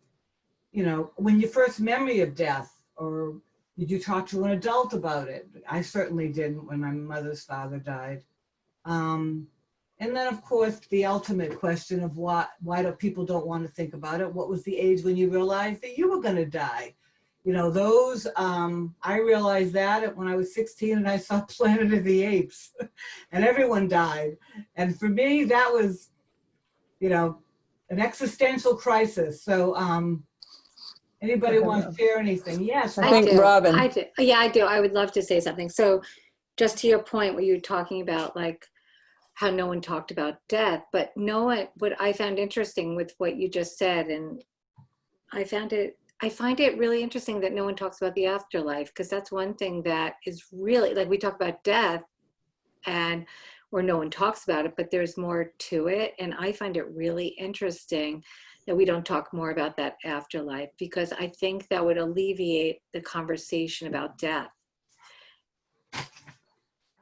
B: your first memory of death, or did you talk to an adult about it? I certainly didn't when my mother's father died. And then, of course, the ultimate question of why do people don't want to think about it? What was the age when you realized that you were going to die? You know, those, I realized that when I was 16 and I saw Planet of the Apes and everyone died. And for me, that was, you know, an existential crisis. So anybody want to share anything? Yes.
C: I think Robin.
E: I do. Yeah, I do. I would love to say something. So just to your point, where you're talking about like how no one talked about death, but no one, what I found interesting with what you just said, and I find it really interesting that no one talks about the afterlife, because that's one thing that is really, like, we talk about death and or no one talks about it, but there's more to it. And I find it really interesting that we don't talk more about that afterlife, because I think that would alleviate the conversation about death.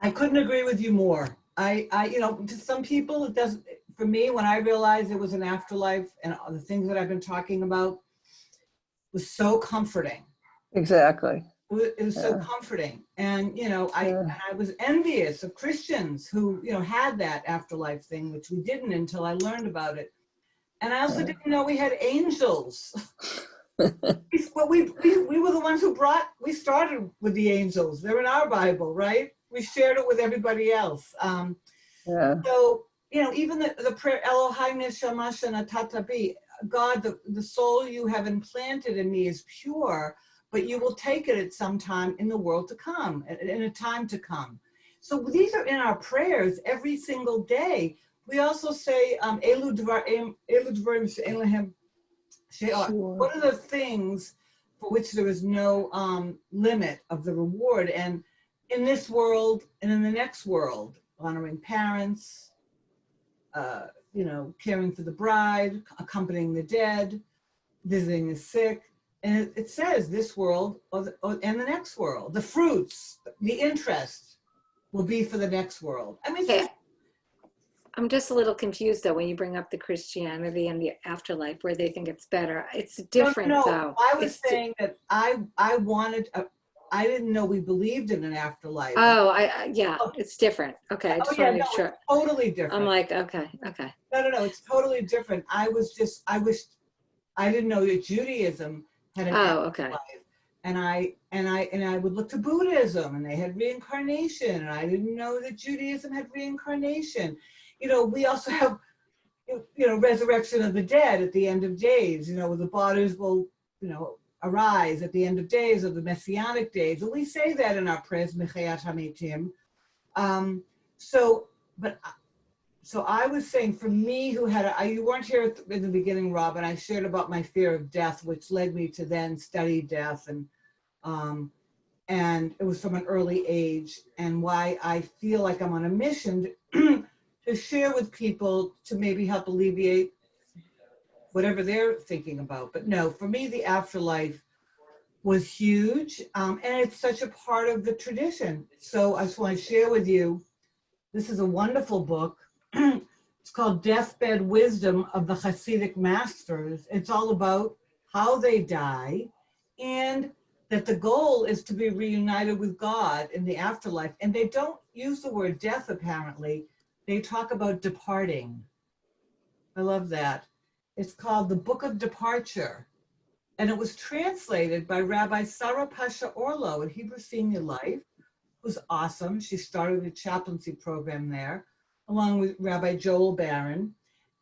B: I couldn't agree with you more. You know, to some people it doesn't. For me, when I realized it was an afterlife and the things that I've been talking about was so comforting.
C: Exactly.
B: It was so comforting. And, you know, I was envious of Christians who, you know, had that afterlife thing, which we didn't until I learned about it. And I also didn't know we had angels. But we were the ones who we started with the angels. They're in our Bible, right? We shared it with everybody else. So, you know, even the prayer, Elohim neshama shenatata bi, God, the soul you have implanted in me is pure, but you will take it at some time in the world to come, in a time to come. So these are in our prayers every single day. We also say, Elu dvarim she'en lahem she'ar. What are the things for which there is no limit of the reward? And in this world and in the next world, honoring parents, you know, caring for the bride, accompanying the dead, visiting the sick. And it says this world and the next world. The fruits, the interest will be for the next world. I mean,
E: I'm just a little confused though when you bring up the Christianity and the afterlife, where they think it's better. It's different though.
B: I was saying that I didn't know we believed in an afterlife.
E: Oh, yeah, it's different. Okay, I just want to make sure.
B: It's totally different.
E: I'm like, okay.
B: No, it's totally different. I didn't know that Judaism had an afterlife. And I would look to Buddhism, and they had reincarnation, and I didn't know that Judaism had reincarnation. You know, we also have, you know, resurrection of the dead at the end of days. You know, the bodies will, you know, arise at the end of days, of the messianic days. And we say that in our prayers, Mechayat HaMetim. So I was saying, for me, who had, you weren't here in the beginning, Rob, and I shared about my fear of death, which led me to then study death, and it was from an early age, and why I feel like I'm on a mission to share with people to maybe help alleviate whatever they're thinking about. But no, for me, the afterlife was huge, and it's such a part of the tradition. So I just want to share with you, this is a wonderful book. It's called Deathbed Wisdom of the Hasidic Masters. It's all about how they die, and that the goal is to be reunited with God in the afterlife. And they don't use the word death, apparently. They talk about departing. I love that. It's called the Book of Departure. And it was translated by Rabbi Sarah Pasha Orlo at Hebrew Senior Life. It was awesome. She started a chaplaincy program there, along with Rabbi Joel Barron.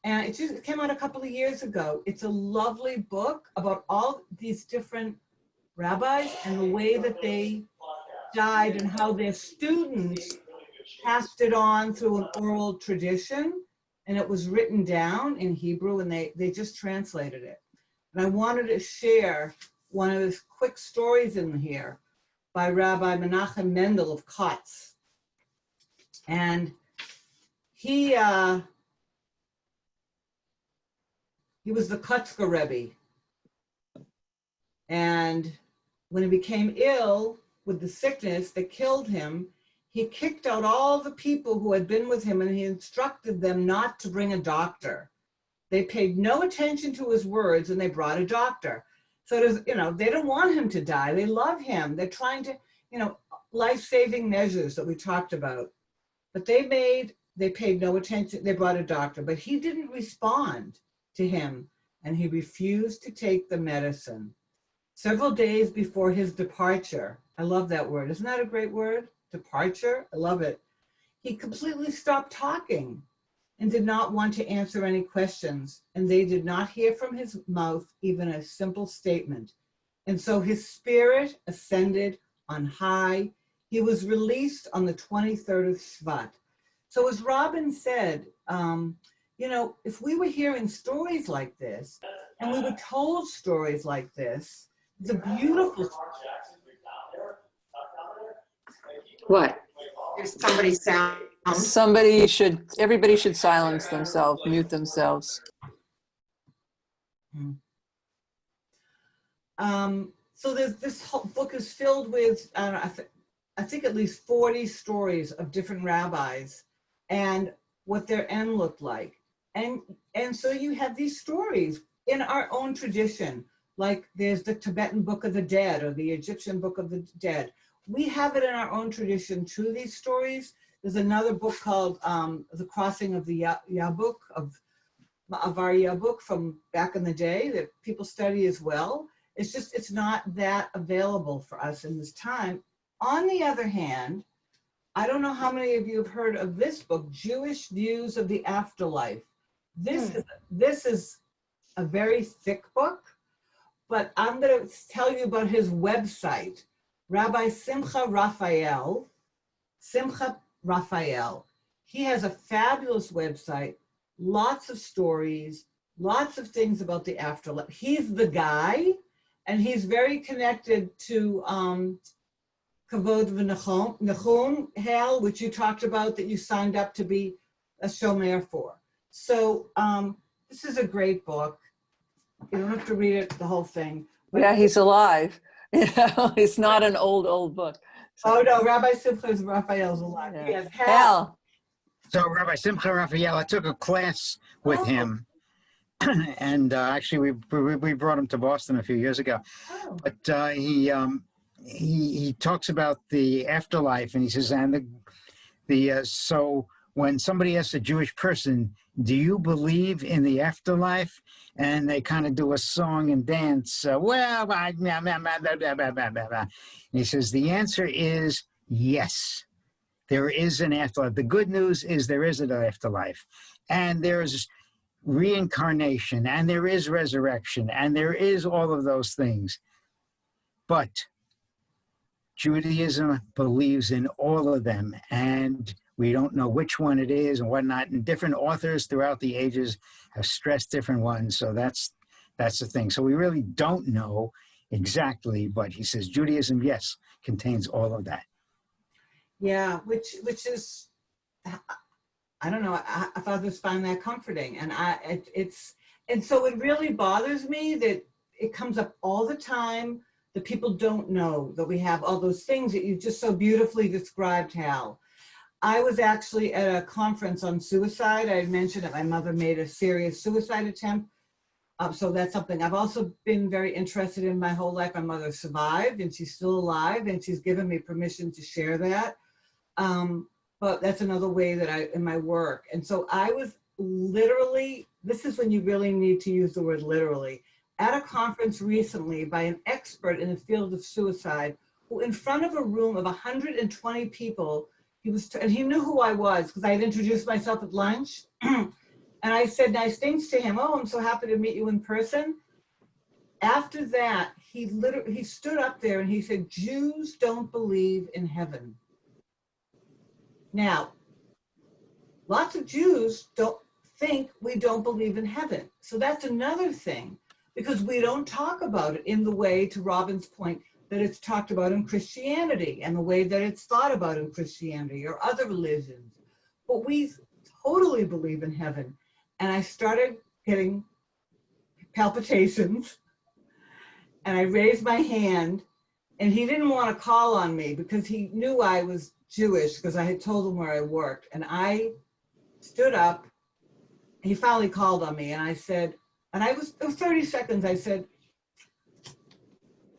B: And it came out a couple of years ago. It's a lovely book about all these different rabbis and the way that they died and how their students passed it on through an oral tradition. And it was written down in Hebrew, and they just translated it. And I wanted to share one of his quick stories in here by Rabbi Menachem Mendel of Kotz. And he was the Kotzker Rebbe. And when he became ill with the sickness that killed him, he kicked out all the people who had been with him, and he instructed them not to bring a doctor. They paid no attention to his words, and they brought a doctor. So there's, you know, they don't want him to die. They love him. They're trying to, you know, life-saving measures that we talked about. But they paid no attention. They brought a doctor, but he didn't respond to him, and he refused to take the medicine. Several days before his departure, I love that word. Isn't that a great word? Departure? I love it. He completely stopped talking and did not want to answer any questions, and they did not hear from his mouth even a simple statement. And so his spirit ascended on high. He was released on the 23rd of Shvat. So as Robin said, you know, if we were hearing stories like this, and we were told stories like this, it's a beautiful.
E: What?
D: There's somebody sound.
C: Everybody should silence themselves, mute themselves.
B: So this whole book is filled with, I think at least 40 stories of different rabbis and what their end looked like. And so you have these stories in our own tradition, like there's the Tibetan Book of the Dead or the Egyptian Book of the Dead. We have it in our own tradition too, these stories. There's another book called The Crossing of the Yabuk, of our Yabuk from back in the day that people study as well. It's just, it's not that available for us in this time. On the other hand, I don't know how many of you have heard of this book, Jewish Views of the Afterlife. This is a very thick book, but I'm going to tell you about his website. Rabbi Simcha Raphael. He has a fabulous website, lots of stories, lots of things about the afterlife. He's the guy, and he's very connected to Kavod v'Nachum, Hal, which you talked about, that you signed up to be a shomer for. So this is a great book. You don't have to read it, the whole thing. But
C: Yeah, he's alive. You know, it's not an old book.
B: oh no, Rabbi Simcha Raphael's alive.
C: Yeah.
B: He has
C: Hal.
F: So Rabbi Simcha Raphael, I took a class with him, and actually we brought him to Boston a few years ago.
B: Oh.
F: But he talks about the afterlife, and he says, and so when somebody asks a Jewish person, do you believe in the afterlife? And they kind of do a song and dance. And he says, the answer is yes. There is an afterlife. The good news is there is an afterlife. And there's reincarnation, and there is resurrection, and there is all of those things. But Judaism believes in all of them, and we don't know which one it is and whatnot. And different authors throughout the ages have stressed different ones. So that's the thing. So we really don't know exactly, but he says Judaism, yes, contains all of that.
B: Yeah, which is, I don't know, I fathers find that comforting, and and so it really bothers me that it comes up all the time that people don't know that we have all those things that you just so beautifully described, Hal. I was actually at a conference on suicide. I had mentioned that my mother made a serious suicide attempt. So that's something I've also been very interested in my whole life. My mother survived, and she's still alive, and she's given me permission to share that. But that's another way that in my work. And so I was literally, this is when you really need to use the word literally, at a conference recently by an expert in the field of suicide, who in front of a room of 120 people, and he knew who I was because I had introduced myself at lunch. And I said nice things to him. Oh, I'm so happy to meet you in person. After that, he stood up there and he said, Jews don't believe in heaven. Now, lots of Jews don't believe in heaven. So that's another thing, because we don't talk about it in the way, to Robin's point, that it's talked about in Christianity and the way that it's thought about in Christianity or other religions. But we totally believe in heaven. And I started getting palpitations, and I raised my hand, and he didn't want to call on me because he knew I was Jewish because I had told him where I worked. And I stood up, and he finally called on me, and I said, and it was 30 seconds, I said,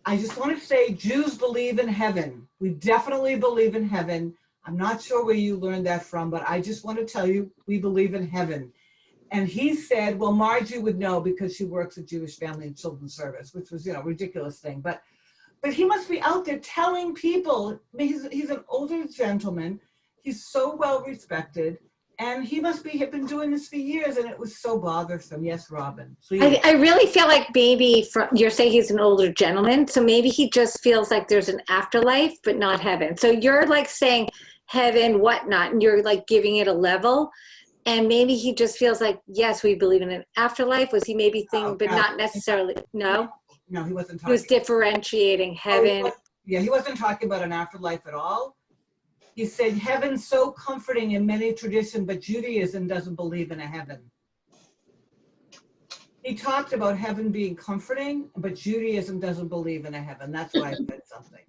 B: I just want to say Jews believe in heaven. We definitely believe in heaven. I'm not sure where you learned that from, but I just want to tell you we believe in heaven. And he said, well, Margie would know because she works at Jewish Family and Children's Service, which was, a ridiculous thing. But he must be out there telling people. I mean, he's an older gentleman. He's so well respected. And he must be have been doing this for years, and it was so bothersome. Yes, Robin, please.
E: I really feel like maybe you're saying he's an older gentleman, so maybe he just feels like there's an afterlife, but not heaven. So you're like saying heaven, whatnot, and you're like giving it a level. And maybe he just feels like, yes, we believe in an afterlife. Was he maybe thinking, but not necessarily, no?
B: No, he wasn't talking.
E: He was differentiating heaven.
B: He wasn't talking about an afterlife at all. He said, heaven's so comforting in many traditions, but Judaism doesn't believe in a heaven. He talked about heaven being comforting, but Judaism doesn't believe in a heaven. That's why I said something.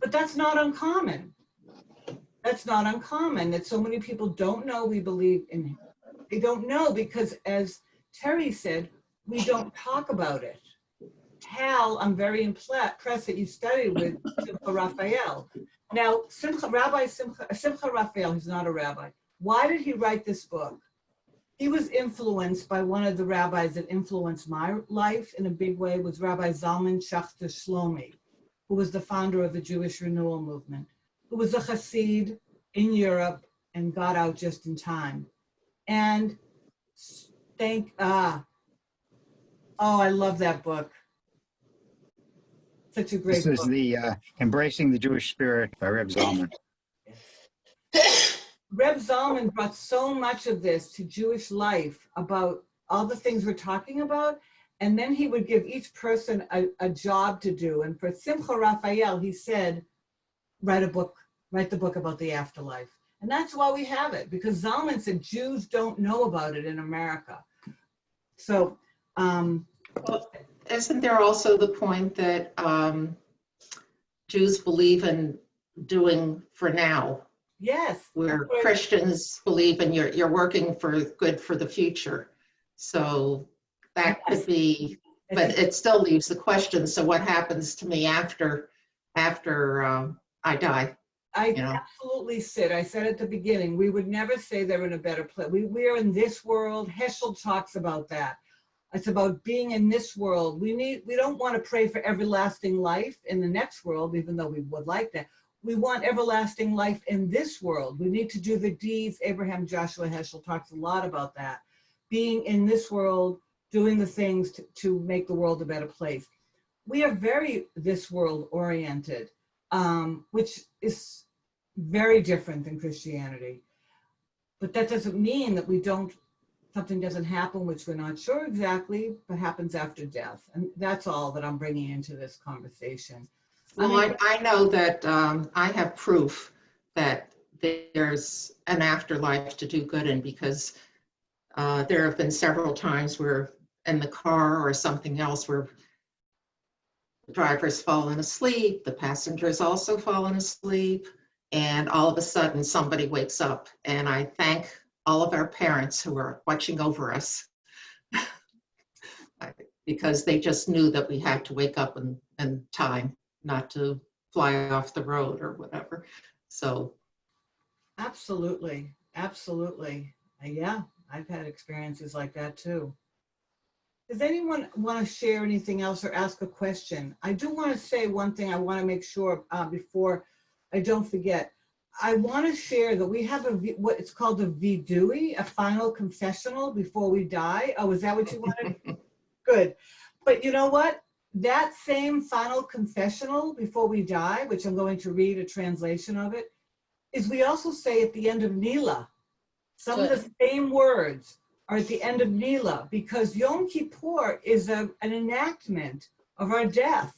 B: But that's not uncommon. That's not uncommon that so many people don't know we believe in. They don't know because, as Terry said, we don't talk about it. Hal, I'm very impressed that you studied with Simcha Raphael. Now, Rabbi Simcha Raphael, he's not a rabbi. Why did he write this book? He was influenced by one of the rabbis that influenced my life in a big way, was Rabbi Zalman Schachter Shlomi, who was the founder of the Jewish Renewal Movement, who was a Hasid in Europe and got out just in time. And I love that book. Such a great book.
F: This is the Embracing the Jewish Spirit by Reb Zalman.
B: Reb Zalman brought so much of this to Jewish life about all the things we're talking about, and then he would give each person a job to do. And for Simcha Raphael, he said, write the book about the afterlife. And that's why we have it, because Zalman said Jews don't know about it in America. So,
D: well, isn't there also the point that Jews believe in doing for now?
B: yes.
D: Where Christians believe in you're working for good for the future. So that could be, but it still leaves the question, so what happens to me after I die?
B: Absolutely, Sid. I said at the beginning, we would never say they're in a better place. We are in this world. Heschel talks about that. It's about being in this world. We don't want to pray for everlasting life in the next world, even though we would like that. We want everlasting life in this world. We need to do the deeds. Abraham Joshua Heschel talks a lot about that. Being in this world, doing the things to make the world a better place. We are very this world oriented, which is very different than Christianity. But that doesn't mean that something doesn't happen, which we're not sure exactly, but happens after death. And that's all that I'm bringing into this conversation.
D: Well, I know that I have proof that there's an afterlife to do good in, because there have been several times where in the car or something else where the driver's fallen asleep, the passenger's also fallen asleep, and all of a sudden somebody wakes up. And I thank all of our parents who are watching over us because they just knew that we had to wake up in time, not to fly off the road or whatever. So.
B: Absolutely. Yeah, I've had experiences like that too. Does anyone want to share anything else or ask a question? I do want to say one thing I want to make sure before I don't forget. I want to share that we have what it's called a vidui, a final confessional before we die. Oh, is that what you wanted? Good. But you know what? That same final confessional before we die, which I'm going to read a translation of it, is we also say at the end of Nila. Some of the same words are at the end of Nila, because Yom Kippur is an enactment of our death.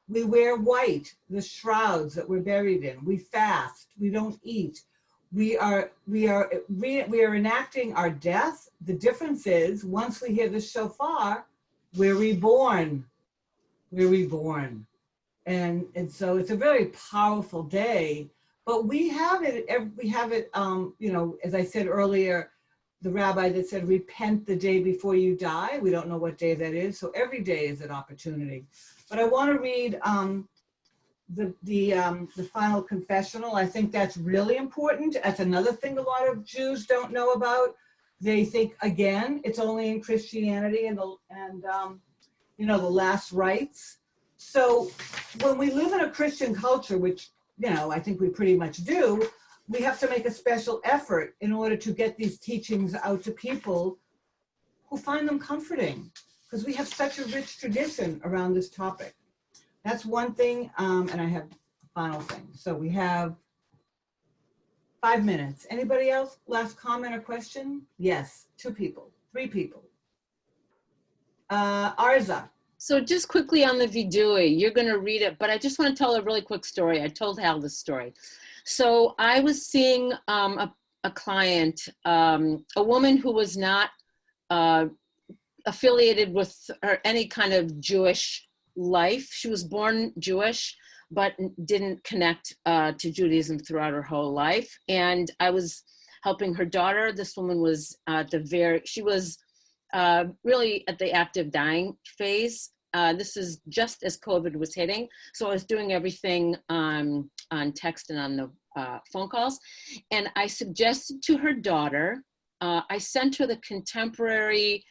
B: We wear white, the shrouds that we're buried in. We fast. We don't eat. We are enacting our death. The difference is, once we hear the shofar, we're reborn. We're reborn. And so it's a very powerful day. But we have it, as I said earlier, the rabbi that said, repent the day before you die. We don't know what day that is. So every day is an opportunity. But I want to read the final confessional. I think that's really important. That's another thing a lot of Jews don't know about. They think, again, it's only in Christianity and you know, the last rites. So when we live in a Christian culture, which, you know, I think we pretty much do, we have to make a special effort in order to get these teachings out to people who find them comforting, because we have such a rich tradition around this topic. That's one thing, and I have a final thing. So we have 5 minutes. Anybody else? Last comment or question? Yes, 2 people, 3 people. Arza.
A: So just quickly on the vidui, you're going to read it, but I just want to tell a really quick story. I told Hal this story. So I was seeing a client, a woman who was not affiliated with any kind of Jewish life. She was born Jewish, but didn't connect to Judaism throughout her whole life. And I was helping her daughter. This woman was she was really at the active dying phase. This is just as COVID was hitting. So I was doing everything on text and on the phone calls. And I suggested to her daughter, I sent her the contemporary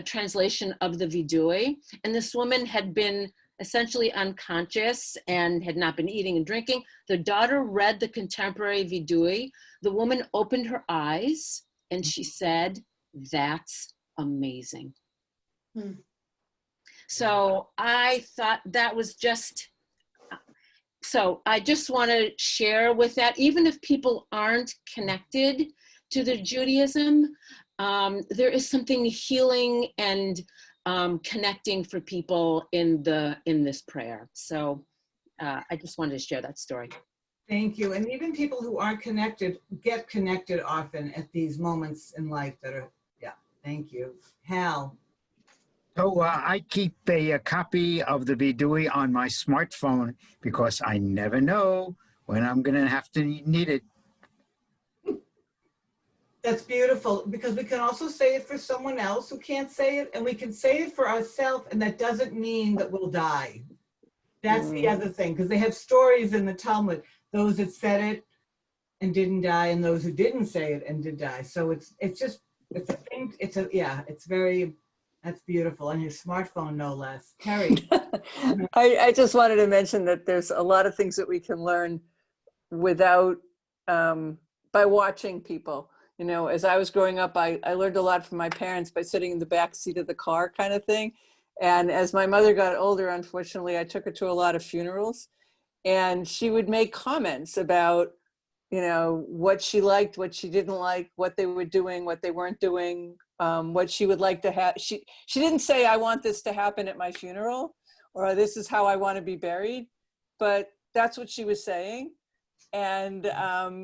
A: translation of the vidui. And this woman had been essentially unconscious and had not been eating and drinking. The daughter read the contemporary vidui. The woman opened her eyes and she said, "That's amazing." So I thought that was just, so I just want to share with that, even if people aren't connected to the Judaism, there is something healing and connecting for people in this prayer. So I just wanted to share that story.
B: Thank you. And even people who aren't connected get connected often at these moments in life that are, yeah, thank you. Hal.
F: So I keep a copy of the vidui on my smartphone because I never know when I'm going to have to need it.
B: That's beautiful, because we can also say it for someone else who can't say it, and we can say it for ourselves, and that doesn't mean that we'll die. That's the other thing, because they have stories in the Talmud, those that said it and didn't die, and those who didn't say it and did die. So it's a thing, it's very, that's beautiful. On your smartphone, no less. Terry.
C: I just wanted to mention that there's a lot of things that we can learn without, by watching people. You know, as I was growing up, I learned a lot from my parents by sitting in the back seat of the car kind of thing. And as my mother got older, unfortunately, I took her to a lot of funerals, and she would make comments about, you know, what she liked, what she didn't like, what they were doing, what they weren't doing, what she would like to have. She didn't say, "I want this to happen at my funeral," or "This is how I want to be buried," but that's what she was saying. And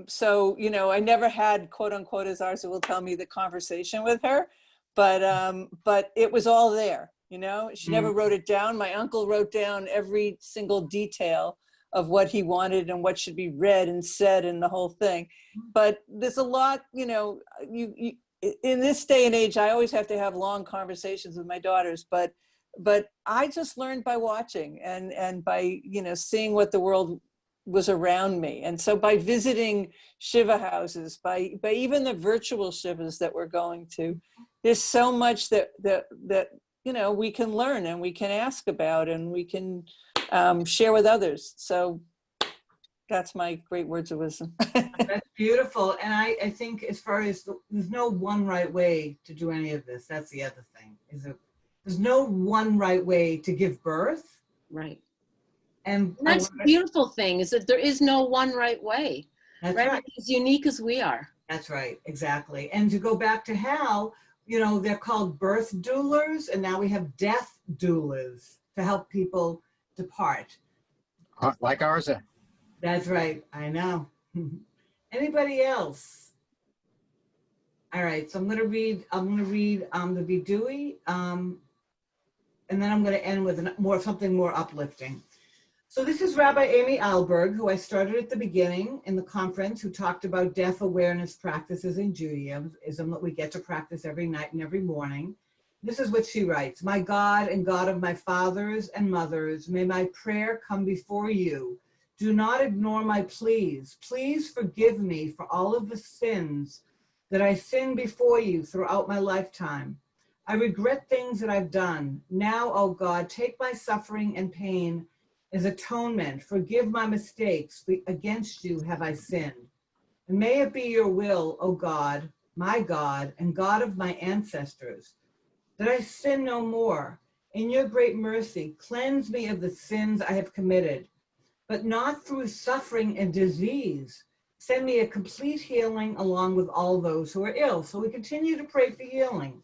C: so, you know, I never had, quote unquote, as Arza will tell me, the conversation with her, but it was all there. You know, she never wrote it down. My uncle wrote down every single detail of what he wanted and what should be read and said and the whole thing. But there's a lot, you know, you in this day and age, I always have to have long conversations with my daughters, but I just learned by watching and by, you know, seeing what the world was around me. And so by visiting Shiva houses, by even the virtual Shivas that we're going to, there's so much that you know, we can learn and we can ask about and we can share with others. So that's my great words of wisdom.
B: That's beautiful. And I think as far as there's no one right way to do any of this. That's the other thing. There's no one right way to give birth.
A: Right.
B: And
A: that's the beautiful thing, is that there is no one right way.
B: That's right.
A: As unique as we are.
B: That's right. Exactly. And to go back to Hal, you know, they're called birth doulas, and now we have death doulas to help people depart.
F: Like ours.
B: That's right. I know. Anybody else? All right. So I'm going to read the vidui, and then I'm going to end with something more uplifting. So this is Rabbi Amy Alberg, who I started at the beginning in the conference, who talked about death awareness practices in Judaism that we get to practice every night and every morning. This is what she writes: "My God and God of my fathers and mothers, may my prayer come before you. Do not ignore my pleas. Please forgive me for all of the sins that I sin before you throughout my lifetime. I regret things that I've done. Now, O God, take my suffering and pain as atonement. Forgive my mistakes. Against you have I sinned. And may it be your will, O God, my God, and God of my ancestors, that I sin no more. In your great mercy, cleanse me of the sins I have committed, but not through suffering and disease. Send me a complete healing along with all those who are ill. So we continue to pray for healing.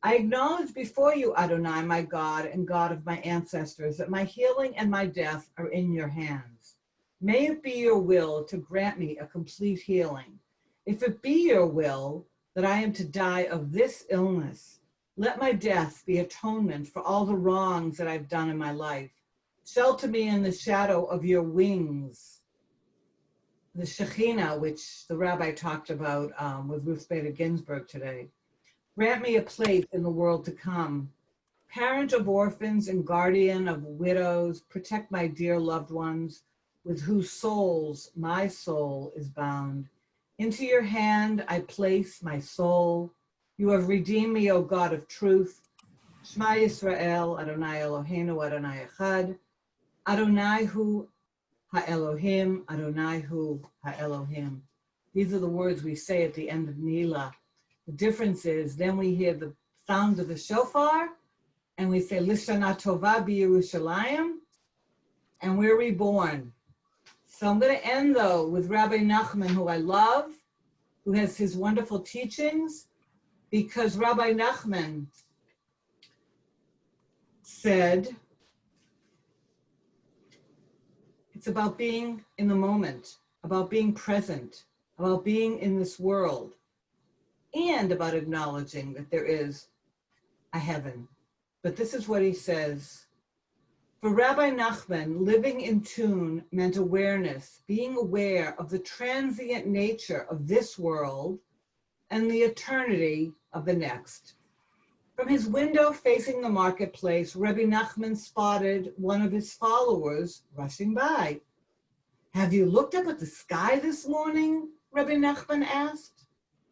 B: I acknowledge before you, Adonai, my God and God of my ancestors, that my healing and my death are in your hands. May it be your will to grant me a complete healing. If it be your will that I am to die of this illness, let my death be atonement for all the wrongs that I've done in my life. Shelter me in the shadow of your wings. The Shekhinah, which the rabbi talked about with Ruth Bader Ginsburg today. Grant me a place in the world to come. Parent of orphans and guardian of widows, protect my dear loved ones with whose souls my soul is bound. Into your hand I place my soul. You have redeemed me, O God of truth. Shema Yisrael, Adonai Eloheinu, Adonai Echad. Adonai hu ha'Elohim, Adonai hu ha'Elohim. These are the words we say at the end of Nila. The difference is then we hear the sound of the shofar and we say Lishana Tova b'Yerushalayim, and we're reborn. So I'm going to end though with Rabbi Nachman, who I love, who has his wonderful teachings, because Rabbi Nachman said it's about being in the moment, about being present, about being in this world, and about acknowledging that there is a heaven. But this is what he says. For Rabbi Nachman, living in tune meant awareness, being aware of the transient nature of this world and the eternity of the next. From his window facing the marketplace, Rabbi Nachman spotted one of his followers rushing by. Have you looked up at the sky this morning? Rabbi Nachman asked.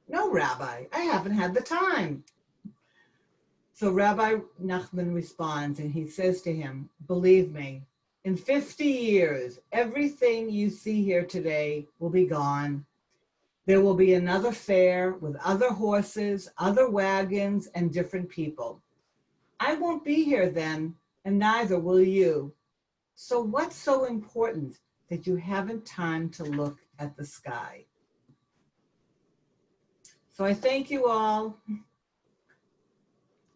B: No, Rabbi, I haven't had the time. So Rabbi Nachman responds and he says to him, believe me, in 50 years, everything you see here today will be gone. There will be another fair with other horses, other wagons, and different people. I won't be here then, and neither will you. So what's so important that you haven't time to look at the sky? So I thank you all.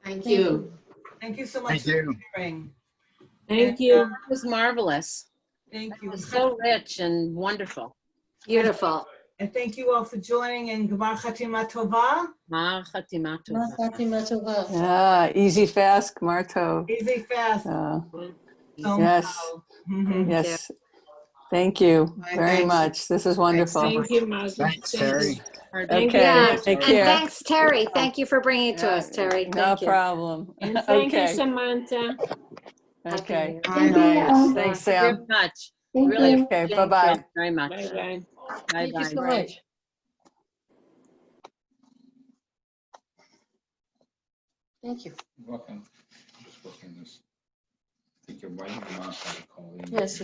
D: Thank you.
B: Thank you so much
F: Thank you.
B: for sharing.
H: Thank
B: And,
H: you.
A: It was marvelous.
B: Thank you.
A: It was so rich and wonderful.
E: Beautiful.
B: And thank you all for joining in Gemar Chatima Tova.
A: Ma chatima tova.
C: Yeah, easy, fast, Marto.
B: Easy fast. So
C: Yes,
B: Mhm.
C: yes. Thank you very
D: Thanks.
C: much. This is wonderful.
H: Thank you, Margie.
F: Thanks,
H: Thank
F: Terry.
H: you.
A: Thank
C: Okay,
E: Yeah,
C: take
E: and
C: care.
E: thanks, Terry. Thank you for bringing it to us, Terry.
C: No
E: Thank you.
C: problem.
H: And thank you,
C: Okay,
H: Samantha.
C: okay.
D: Bye.
C: Nice. Thanks,
A: very
C: Sam.
A: much. Really
C: Okay,
A: appreciate
C: bye-bye.
A: it very much.
H: Bye-bye.
A: Bye bye.
D: Thank you.
G: Welcome. Just working this. I think you're right. Call in.
H: Yes,